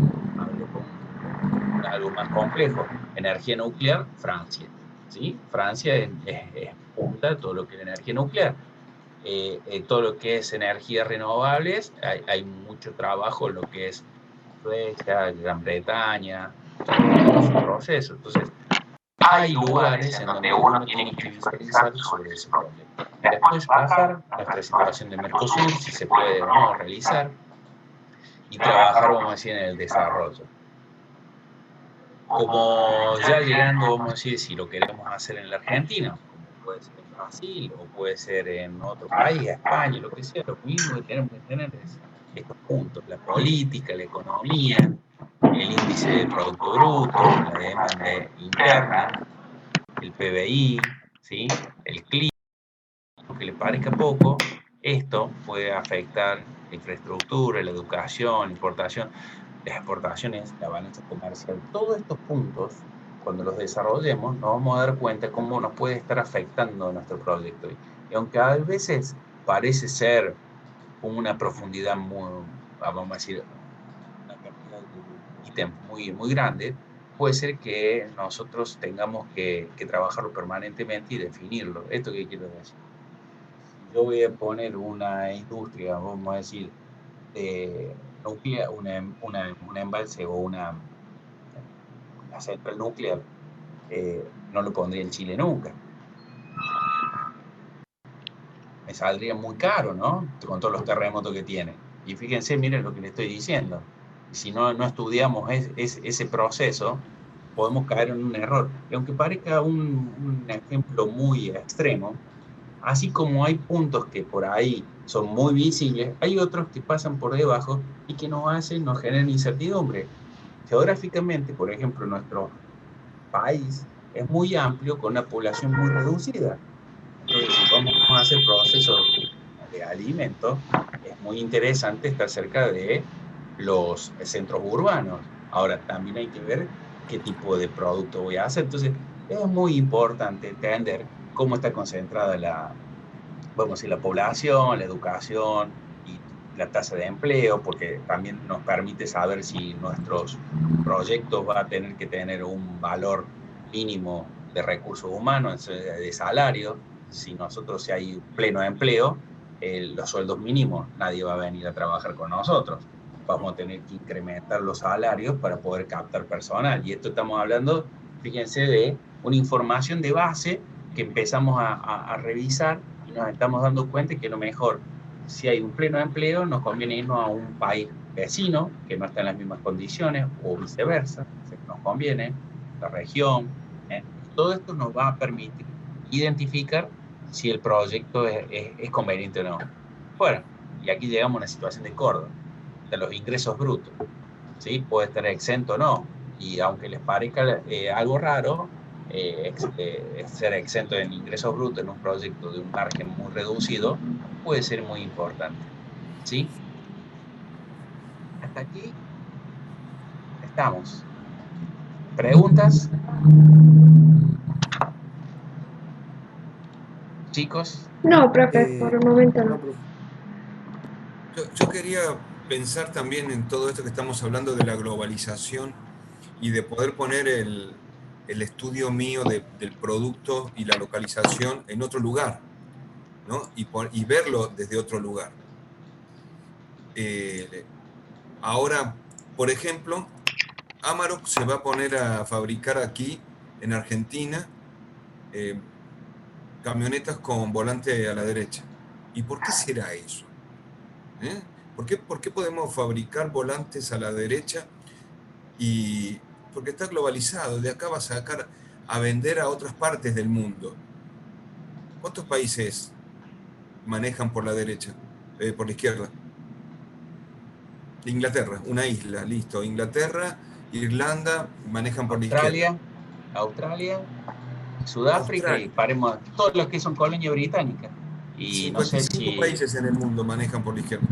[SPEAKER 1] Algo más complejo, energía nuclear, Francia. ¿Sí? Francia es punta de todo lo que es energía nuclear. Todo lo que es energías renovables, hay mucho trabajo en lo que es Suecia, Gran Bretaña, su proceso. Entonces, hay lugares en donde uno tiene que visualizar sobre ese proyecto. Después bajar nuestra situación de Mercosur, si se puede o no realizar, y trabajar, vamos a decir, en el desarrollo. Como ya llegando, vamos a decir, si lo queremos hacer en la Argentina, como puede ser en Brasil, o puede ser en otro país, España, lo que sea, lo mismo que tenemos que tener es estos puntos: la política, la economía, el índice de Producto Bruto, la demanda interna, el PBI, ¿sí? El clima. Aunque le parezca poco, esto puede afectar la infraestructura, la educación, la importación, las exportaciones, la balanza comercial. Todos estos puntos, cuando los desarrollemos, nos vamos a dar cuenta cómo nos puede estar afectando nuestro proyecto. Y aunque a veces parece ser con una profundidad muy, vamos a decir, una cantidad de ítems muy grande, puede ser que nosotros tengamos que trabajarlo permanentemente y definirlo. ¿Esto qué quiero decir? Yo voy a poner una industria, vamos a decir, de nuclear, un embalse o una central nuclear, no lo pondría en Chile nunca. Me saldría muy caro, ¿no? Con todos los terremotos que tiene. Y fíjense, miren lo que le estoy diciendo. Si no estudiamos ese proceso, podemos caer en un error. Y aunque parezca un ejemplo muy extremo, así como hay puntos que por ahí son muy visibles, hay otros que pasan por debajo y que nos generan incertidumbre. Geográficamente, por ejemplo, nuestro país es muy amplio con una población muy reducida. Entonces, si vamos a hacer procesos de alimentos, es muy interesante estar cerca de los centros urbanos. Ahora, también hay que ver qué tipo de producto voy a hacer. Entonces, es muy importante entender cómo está concentrada vamos a decir, la población, la educación, la tasa de empleo, porque también nos permite saber si nuestros proyectos van a tener que tener un valor mínimo de recursos humanos, de salario. Si hay pleno empleo, los sueldos mínimos, nadie va a venir a trabajar con nosotros. Vamos a tener que incrementar los salarios para poder captar personal. Y esto estamos hablando, fíjense, de una información de base que empezamos a revisar y nos estamos dando cuenta que lo mejor, si hay un pleno empleo, nos conviene irnos a un país vecino que no está en las mismas condiciones o viceversa, nos conviene, la región. Todo esto nos va a permitir identificar si el proyecto es conveniente o no. Bueno, y aquí llegamos a una situación de Córdoba, de los ingresos brutos. ¿Sí? Puede estar exento o no, y aunque les parezca algo raro, ser exento en ingresos brutos en un proyecto de un margen muy reducido puede ser muy importante. ¿Sí? Hasta aquí estamos. ¿Preguntas? Chicos.
[SPEAKER 5] No, profe, por el momento no.
[SPEAKER 4] Yo quería pensar también en todo esto que estamos hablando de la globalización y de poder poner el estudio mío del producto y la localización en otro lugar, ¿no? Y verlo desde otro lugar. Ahora, por ejemplo, Amarok se va a poner a fabricar aquí, en Argentina, camionetas con volante a la derecha. ¿Y por qué será eso? ¿Por qué podemos fabricar volantes a la derecha? Y porque está globalizado, de acá va a sacar a vender a otras partes del mundo. ¿Cuántos países manejan por la derecha, por la izquierda? Inglaterra, una isla, listo. Inglaterra, Irlanda manejan por la izquierda.
[SPEAKER 1] Australia, Sudáfrica, y paremos todos los que son colonias británicas. Y
[SPEAKER 4] 55
[SPEAKER 1] no sé si
[SPEAKER 4] países en el mundo manejan por la izquierda.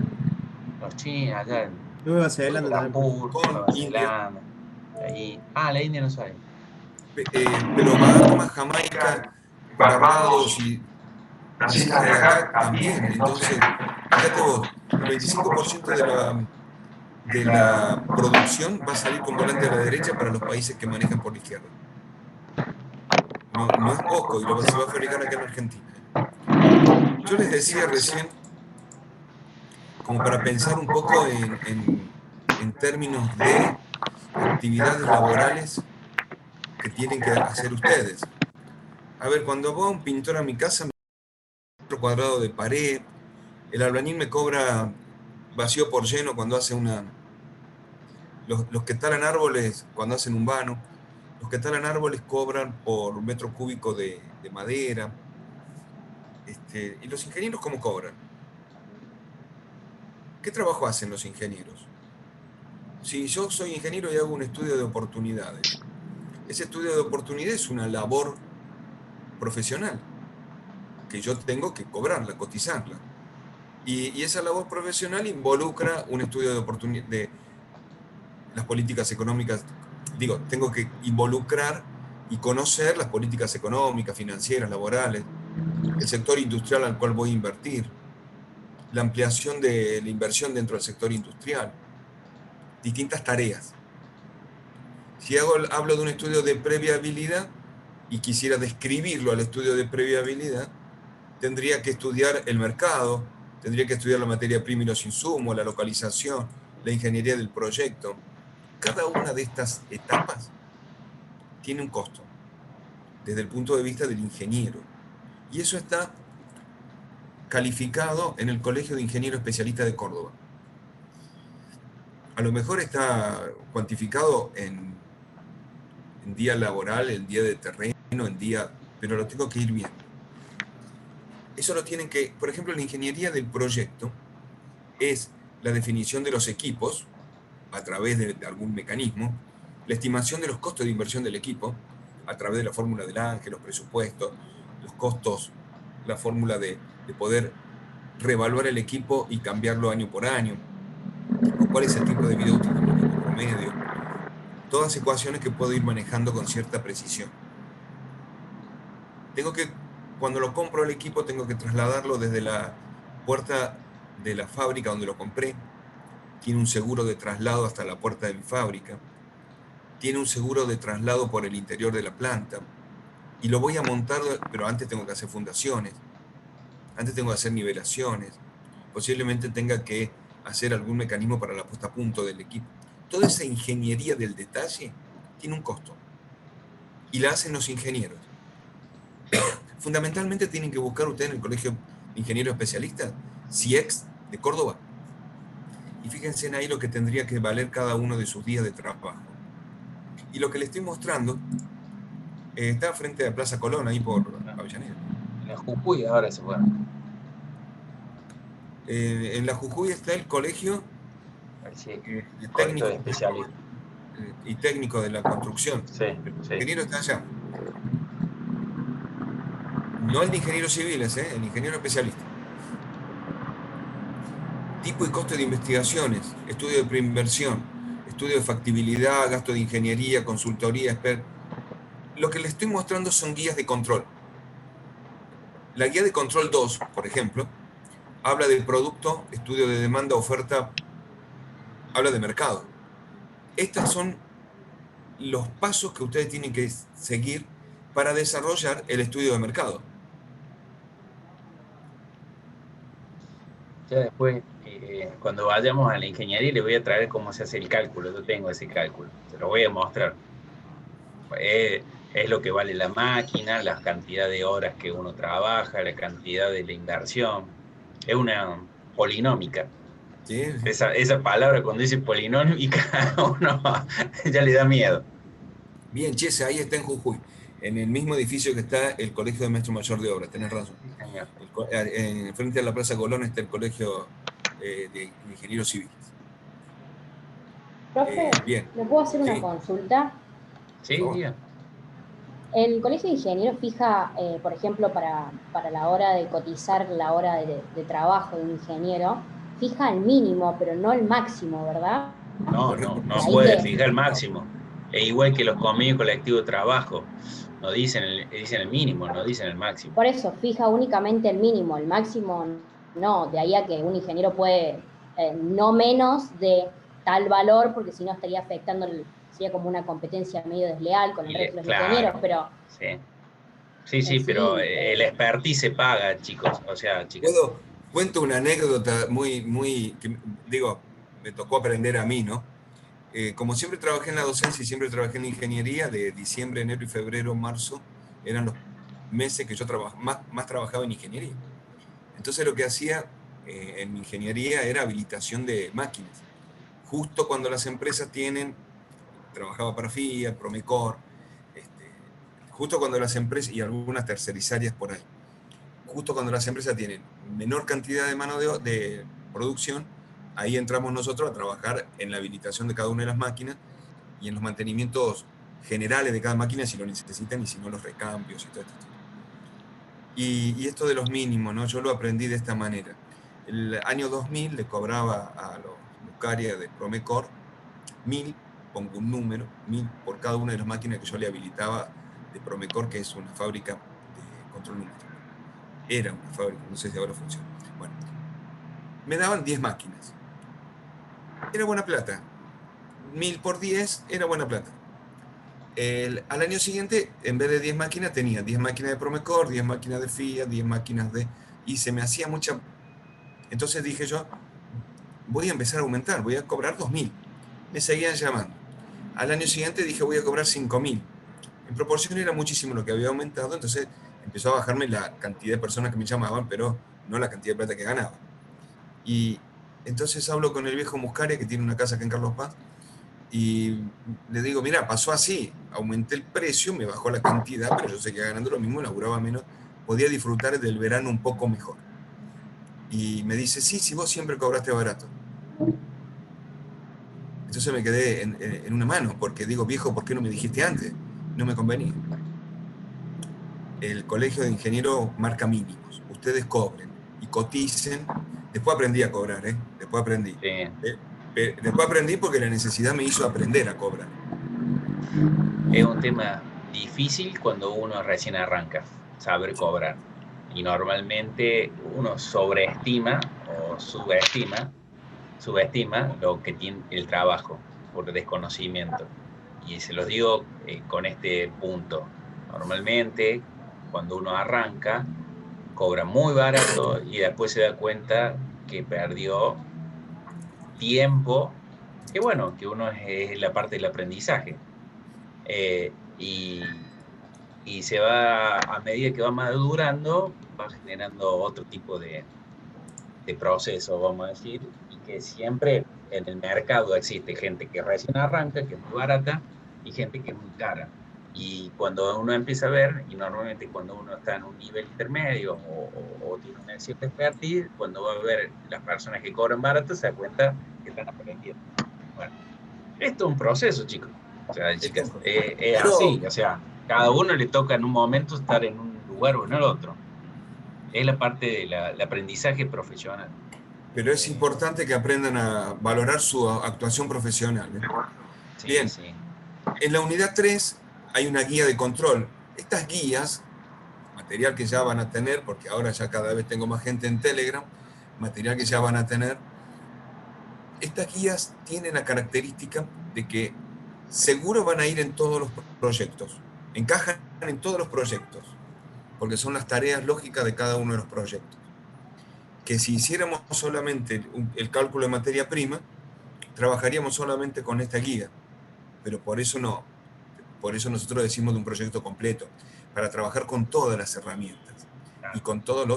[SPEAKER 1] Los chinos allá en
[SPEAKER 6] Nueva Zelanda también.
[SPEAKER 1] Nueva Zelanda. Ahí. La India no sabe.
[SPEAKER 4] Pero Bahamas, Jamaica, Barbados y las islas de acá también. Entonces, fíjate vos, el 25% de la producción va a salir con volante a la derecha para los países que manejan por la izquierda. No es poco, y se va a fabricar acá en Argentina. Yo les decía recién, como para pensar un poco en términos de actividades laborales que tienen que hacer ustedes. A ver, cuando va un pintor a mi casa, me cobra metro cuadrado de pared, el albañil me cobra vacío por lleno cuando hace los que talan árboles cuando hacen un vano, los que talan árboles cobran por metro cúbico de madera. ¿Y los ingenieros cómo cobran? ¿Qué trabajo hacen los ingenieros? Si yo soy ingeniero y hago un estudio de oportunidades, ese estudio de oportunidades es una labor profesional que yo tengo que cobrarla, cotizarla. Y esa labor profesional involucra un estudio de oportunidades, de las políticas económicas. Digo, tengo que involucrar y conocer las políticas económicas, financieras, laborales, el sector industrial al cual voy a invertir, la ampliación de la inversión dentro del sector industrial, distintas tareas. Si hablo de un estudio de previabilidad y quisiera describirlo al estudio de previabilidad, tendría que estudiar el mercado, tendría que estudiar la materia prima y los insumos, la localización, la ingeniería del proyecto. Cada una de estas etapas tiene un costo desde el punto de vista del ingeniero. Y eso está calificado en el Colegio de Ingenieros Especialistas de Córdoba. A lo mejor está cuantificado en día laboral, en día de terreno, pero lo tengo que ir viendo. Eso lo tienen que, por ejemplo, la ingeniería del proyecto es la definición de los equipos a través de algún mecanismo, la estimación de los costos de inversión del equipo a través de la fórmula del Ángel, los presupuestos, los costos, la fórmula de poder reevaluar el equipo y cambiarlo año por año, o cuál es el tiempo de vida útil del equipo promedio. Todas ecuaciones que puedo ir manejando con cierta precisión. Cuando lo compro el equipo, tengo que trasladarlo desde la puerta de la fábrica donde lo compré, tiene un seguro de traslado hasta la puerta de mi fábrica, tiene un seguro de traslado por el interior de la planta, y lo voy a montar, pero antes tengo que hacer fundaciones, antes tengo que hacer nivelaciones, posiblemente tenga que hacer algún mecanismo para la puesta a punto del equipo. Toda esa ingeniería del detalle tiene un costo, y la hacen los ingenieros. Fundamentalmente tienen que buscar ustedes en el Colegio de Ingenieros Especialistas, CIEX de Córdoba, y fíjense en ahí lo que tendría que valer cada uno de sus días de trabajo. Y lo que les estoy mostrando está frente a Plaza Colón, ahí por Avellaneda.
[SPEAKER 1] En la Jujuy ahora se puede.
[SPEAKER 4] En la Jujuy está el colegio
[SPEAKER 1] Técnico de especialista.
[SPEAKER 4] Y técnico de la construcción.
[SPEAKER 1] Sí,
[SPEAKER 4] El
[SPEAKER 1] sí.
[SPEAKER 4] ingeniero está allá. No el de ingenieros civiles, el ingeniero especialista. Tipo y coste de investigaciones, estudio de preinversión, estudio de factibilidad, gasto de ingeniería, consultoría, expert. Lo que les estoy mostrando son guías de control. La guía de control 2, por ejemplo, habla del producto, estudio de demanda, oferta, habla de mercado. Estos son los pasos que ustedes tienen que seguir para desarrollar el estudio de mercado.
[SPEAKER 1] Ya después, cuando vayamos a la ingeniería, les voy a traer cómo se hace el cálculo. Yo tengo ese cálculo, se lo voy a mostrar. Es lo que vale la máquina, la cantidad de horas que uno trabaja, la cantidad de la inversión. Es una polinómica.
[SPEAKER 4] ¿Sí?
[SPEAKER 1] Esa palabra, cuando dice polinómica, uno ya le da miedo.
[SPEAKER 4] Bien, Chese, ahí está en Jujuy, en el mismo edificio que está el Colegio de Maestro Mayor de Obras, tenés razón.
[SPEAKER 1] Sí, señor.
[SPEAKER 4] Frente a la Plaza Colón está el Colegio de Ingenieros Civiles.
[SPEAKER 7] Profe,
[SPEAKER 4] bien.
[SPEAKER 7] ¿le puedo hacer una
[SPEAKER 4] Sí.
[SPEAKER 7] consulta?
[SPEAKER 1] Sí, diga.
[SPEAKER 7] El Colegio de Ingenieros fija, por ejemplo, para la hora de cotizar la hora de trabajo de un ingeniero, fija el mínimo, pero no el máximo, ¿verdad?
[SPEAKER 1] No puede fijar el máximo. Es igual que los convenios colectivos de trabajo. No dicen el mínimo, no dicen el máximo.
[SPEAKER 7] Por eso, fija únicamente el mínimo, el máximo no. De ahí a que un ingeniero puede no menos de tal valor, porque si no estaría afectando, sería como una competencia medio desleal con el resto de los ingenieros, pero...
[SPEAKER 1] Sí, pero el expertise se paga, chicos. O sea, chicos.
[SPEAKER 4] Cuento una anécdota muy, que, digo, me tocó aprender a mí, ¿no? Como siempre trabajé en la docencia y siempre trabajé en la ingeniería, de diciembre, enero y febrero, marzo, eran los meses que yo más trabajaba en ingeniería. Entonces lo que hacía en mi ingeniería era habilitación de máquinas. Justo cuando las empresas trabajaba para Fiat, Promecor, justo cuando las empresas, y algunas tercerizarias por ahí, justo cuando las empresas tienen menor cantidad de mano de producción, ahí entramos nosotros a trabajar en la habilitación de cada una de las máquinas y en los mantenimientos generales de cada máquina si lo necesitan y si no los recambios y todo esto. Y esto de los mínimos, ¿no? Yo lo aprendí de esta manera. El año 2000 le cobraba a los Muscaria de Promecor 1000, pongo un número, 1000 por cada una de las máquinas que yo le habilitaba de Promecor, que es una fábrica de control numérico. Era una fábrica, no sé si ahora funciona. Bueno, me daban 10 máquinas. Era buena plata. 1000 por 10 era buena plata. Al año siguiente, en vez de 10 máquinas, tenía 10 máquinas de Promecor, 10 máquinas de Fiat, 10 máquinas de... Y se me hacía mucha... Entonces dije yo, voy a empezar a aumentar, voy a cobrar 2000. Me seguían llamando. Al año siguiente dije, voy a cobrar 5000. En proporción era muchísimo lo que había aumentado, entonces empezó a bajarme la cantidad de personas que me llamaban, pero no la cantidad de plata que ganaba. Y entonces hablo con el viejo Muscaria, que tiene una casa acá en Carlos Paz, y le digo, mira, pasó así, aumenté el precio, me bajó la cantidad, pero yo seguía ganando lo mismo, laburaba menos, podía disfrutar del verano un poco mejor. Y me dice, sí, vos siempre cobraste barato. Entonces me quedé en una mano, porque digo, viejo, ¿por qué no me dijiste antes? No me convenía. El Colegio de Ingenieros marca mínimos. Ustedes cobren y coticen. Después aprendí a cobrar, Después aprendí.
[SPEAKER 1] Sí.
[SPEAKER 4] Después aprendí porque la necesidad me hizo aprender a cobrar.
[SPEAKER 1] Es un tema difícil cuando uno recién arranca, saber cobrar. Y normalmente uno sobreestima o uno subestima lo que tiene el trabajo por desconocimiento. Y se los digo con este punto. Normalmente, cuando uno arranca, cobra muy barato y después se da cuenta que perdió tiempo, que bueno, que uno es la parte del aprendizaje. Y se va, a medida que va madurando, va generando otro tipo de proceso, vamos a decir, y que siempre en el mercado existe gente que recién arranca, que es muy barata, y gente que es muy cara. Y cuando uno empieza a ver, y normalmente cuando uno está en un nivel intermedio o tiene una cierta expertise, cuando va a ver las personas que cobran barato, se da cuenta que están aprendiendo. Bueno, esto es un proceso, chicos. O sea, chicas, es así. O sea, cada uno le toca en un momento estar en un lugar o en el otro. Es la parte del aprendizaje profesional.
[SPEAKER 4] Pero es importante que aprendan a valorar su actuación profesional.
[SPEAKER 1] Sí,
[SPEAKER 4] Bien,
[SPEAKER 1] sí.
[SPEAKER 4] En la unidad 3 hay una guía de control. Estas guías, material que ya van a tener, porque ahora ya cada vez tengo más gente en Telegram, material que ya van a tener, estas guías tienen la característica de que seguro van a ir en todos los proyectos, encajan en todos los proyectos, porque son las tareas lógicas de cada uno de los proyectos. Que si hiciéramos solamente el cálculo de materia prima, trabajaríamos solamente con esta guía, pero por eso no. Por eso nosotros decimos de un proyecto completo, para trabajar con todas las herramientas y con todas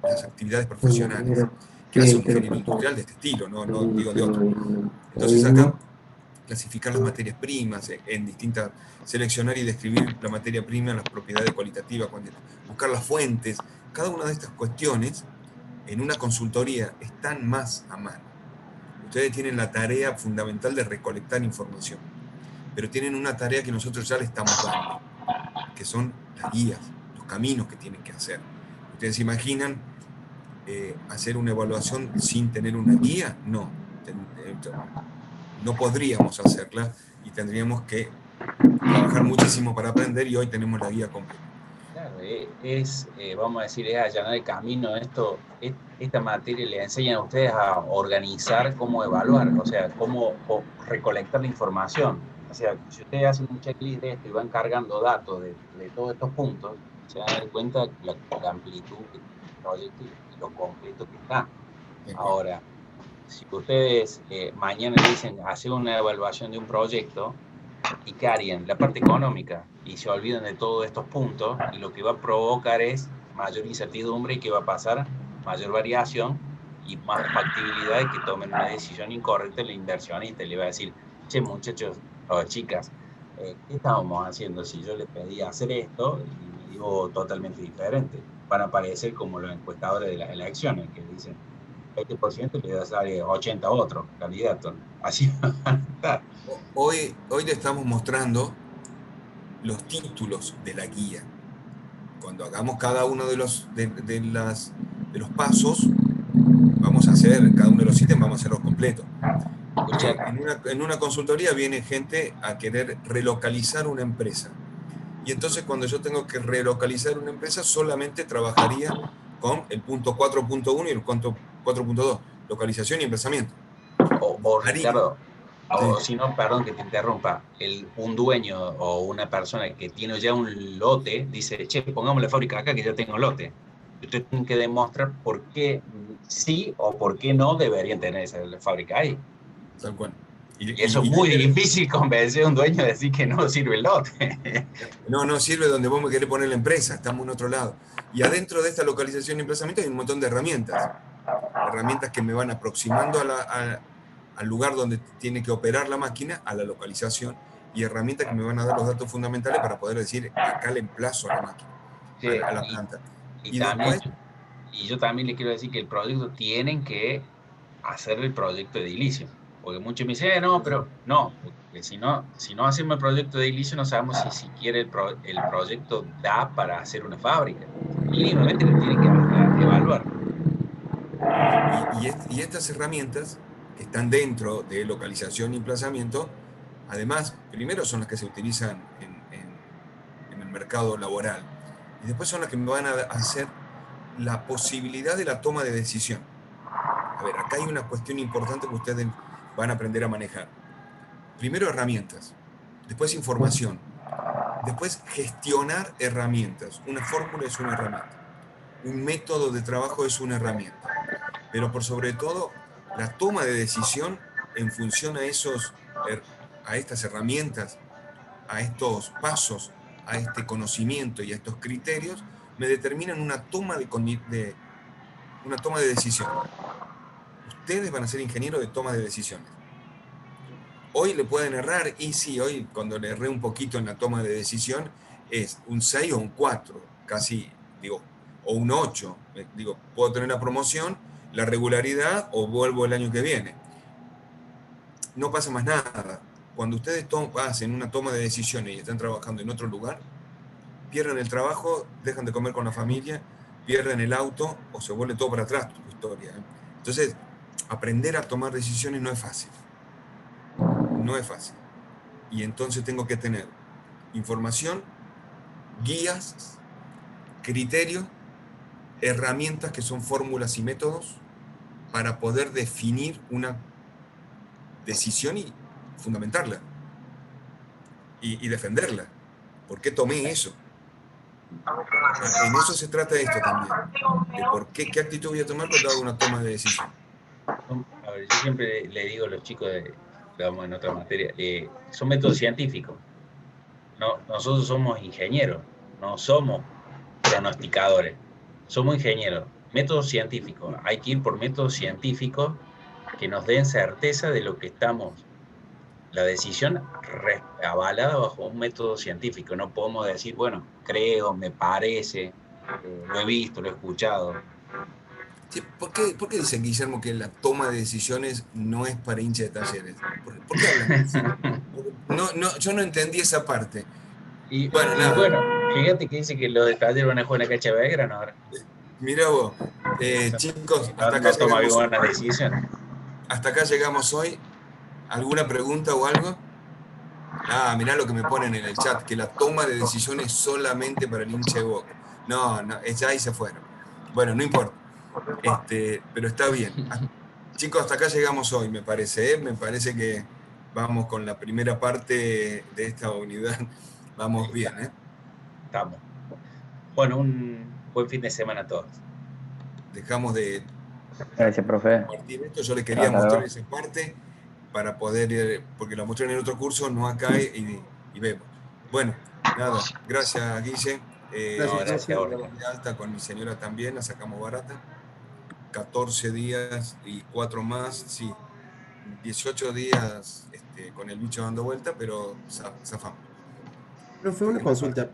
[SPEAKER 4] las actividades profesionales que hace un ingeniero industrial de este estilo, no digo de otro. Entonces acá clasificar las materias primas en distintas, seleccionar y describir la materia prima, las propiedades cualitativas, buscar las fuentes, cada una de estas cuestiones en una consultoría están más a mano. Ustedes tienen la tarea fundamental de recolectar información, pero tienen una tarea que nosotros ya le estamos dando, que son las guías, los caminos que tienen que hacer. ¿Ustedes se imaginan hacer una evaluación sin tener una guía? No, no podríamos hacerla y tendríamos que trabajar muchísimo para aprender, y hoy tenemos la guía completa.
[SPEAKER 1] Claro, vamos a decir, es allanar el camino. Esta materia le enseña a ustedes a organizar cómo evaluar, o sea, cómo recolectar la información. O sea, si ustedes hacen un checklist de esto y van cargando datos de todos estos puntos, se van a dar cuenta la amplitud que tiene el proyecto y lo completo que está. Ahora, si ustedes mañana dicen hacer una evaluación de un proyecto, ¿y qué harían? La parte económica, y se olvidan de todos estos puntos, y lo que va a provocar es mayor incertidumbre, y que va a pasar mayor variación y más factibilidad de que tomen una decisión incorrecta el inversionista. Le va a decir, che, muchachos o chicas, ¿qué estábamos haciendo si yo les pedí hacer esto y me digo totalmente diferente? Van a aparecer como los encuestadores de las elecciones, que dicen 20% le da a salir 80 a otro candidato. Así van a estar.
[SPEAKER 4] Hoy le estamos mostrando los títulos de la guía. Cuando hagamos cada uno de los pasos, vamos a hacer cada uno de los ítems, vamos a hacerlos completos. En una consultoría viene gente a querer relocalizar una empresa. Y entonces cuando yo tengo que relocalizar una empresa, solamente trabajaría con el punto 4.1 y el punto 4.2, localización y emplazamiento.
[SPEAKER 1] O Ricardo, o si no, perdón que te interrumpa, un dueño o una persona que tiene ya un lote, dice, che, pongamos la fábrica acá que ya tengo lote. Ustedes tienen que demostrar por qué sí o por qué no deberían tener esa fábrica ahí.
[SPEAKER 4] Tal cual.
[SPEAKER 1] Y eso es muy difícil convencer a un dueño de decir que no sirve el lote.
[SPEAKER 4] No sirve donde vos me querés poner la empresa, estamos en otro lado. Y adentro de esta localización y emplazamiento hay un montón de herramientas. Herramientas que me van aproximando al lugar donde tiene que operar la máquina, a la localización, y herramientas que me van a dar los datos fundamentales para poder decir, acá le emplazo a la máquina, sí, a la planta.
[SPEAKER 1] Y yo también le quiero decir que el proyecto tienen que hacer el proyecto edilicio. Porque muchos me dicen, no, pero no, porque si no hacemos el proyecto de edilicio, no sabemos si siquiera el proyecto da para hacer una fábrica. Mínimamente lo tienen que evaluar.
[SPEAKER 4] Y estas herramientas que están dentro de localización y emplazamiento, además, primero son las que se utilizan en el mercado laboral, y después son las que me van a hacer la posibilidad de la toma de decisión. A ver, acá hay una cuestión importante que ustedes van a aprender a manejar. Primero herramientas, después información, después gestionar herramientas. Una fórmula es una herramienta, un método de trabajo es una herramienta, pero por sobre todo la toma de decisión en función a estas herramientas, a estos pasos, a este conocimiento y a estos criterios, me determinan una toma de decisión. Ustedes van a ser ingenieros de toma de decisiones. Hoy le pueden errar, y sí, hoy cuando le erré un poquito en la toma de decisión, es un 6 o un 4, casi, digo, o un 8. Digo, puedo tener la promoción, la regularidad, o vuelvo el año que viene. No pasa más nada. Cuando ustedes hacen una toma de decisiones y están trabajando en otro lugar, pierden el trabajo, dejan de comer con la familia, pierden el auto, o se vuelve todo para atrás tu historia. Entonces, aprender a tomar decisiones no es fácil. No es fácil. Y entonces tengo que tener información, guías, criterios, herramientas que son fórmulas y métodos para poder definir una decisión y fundamentarla y defenderla. ¿Por qué tomé eso? En eso se trata esto también. De qué actitud voy a tomar cuando hago una toma de decisión.
[SPEAKER 1] A ver, yo siempre le digo a los chicos, digamos en otra materia, son métodos científicos. No, nosotros somos ingenieros, no somos pronosticadores, somos ingenieros. Métodos científicos, hay que ir por métodos científicos que nos den certeza de lo que estamos, la decisión avalada bajo un método científico. No podemos decir, bueno, creo, me parece, lo he visto, lo he escuchado.
[SPEAKER 4] Sí, ¿por qué dicen, Guillermo, que la toma de decisiones no es para hinchas de Talleres? ¿Por qué hablan de eso? Yo no entendí esa parte.
[SPEAKER 1] Bueno, fíjate que dice que los de Talleres van a jugar en la cancha de Belgrano ahora.
[SPEAKER 4] Mirá vos, chicos, hasta acá llegamos hoy. ¿Alguna pregunta o algo? Mirá lo que me ponen en el chat, que la toma de decisiones es solamente para el hincha de Boca. No, ya ahí se fueron. Bueno, no importa. Pero está bien. Chicos, hasta acá llegamos hoy, me parece. Me parece que vamos con la primera parte de esta unidad. Vamos bien,
[SPEAKER 1] Estamos. Bueno, un buen fin de semana a todos.
[SPEAKER 4] Dejamos de...
[SPEAKER 8] Gracias, profe.
[SPEAKER 4] Compartir esto. Yo les quería mostrar esa parte para poder ir, porque la mostré en el otro curso, no acá, y vemos. Bueno, nada, gracias, Guille.
[SPEAKER 1] Gracias.
[SPEAKER 4] De alta con mi señora también, la sacamos barata. 14 días y 4 más, sí. 18 días con el bicho dando vuelta, pero zafamos.
[SPEAKER 6] Profe, una consulta.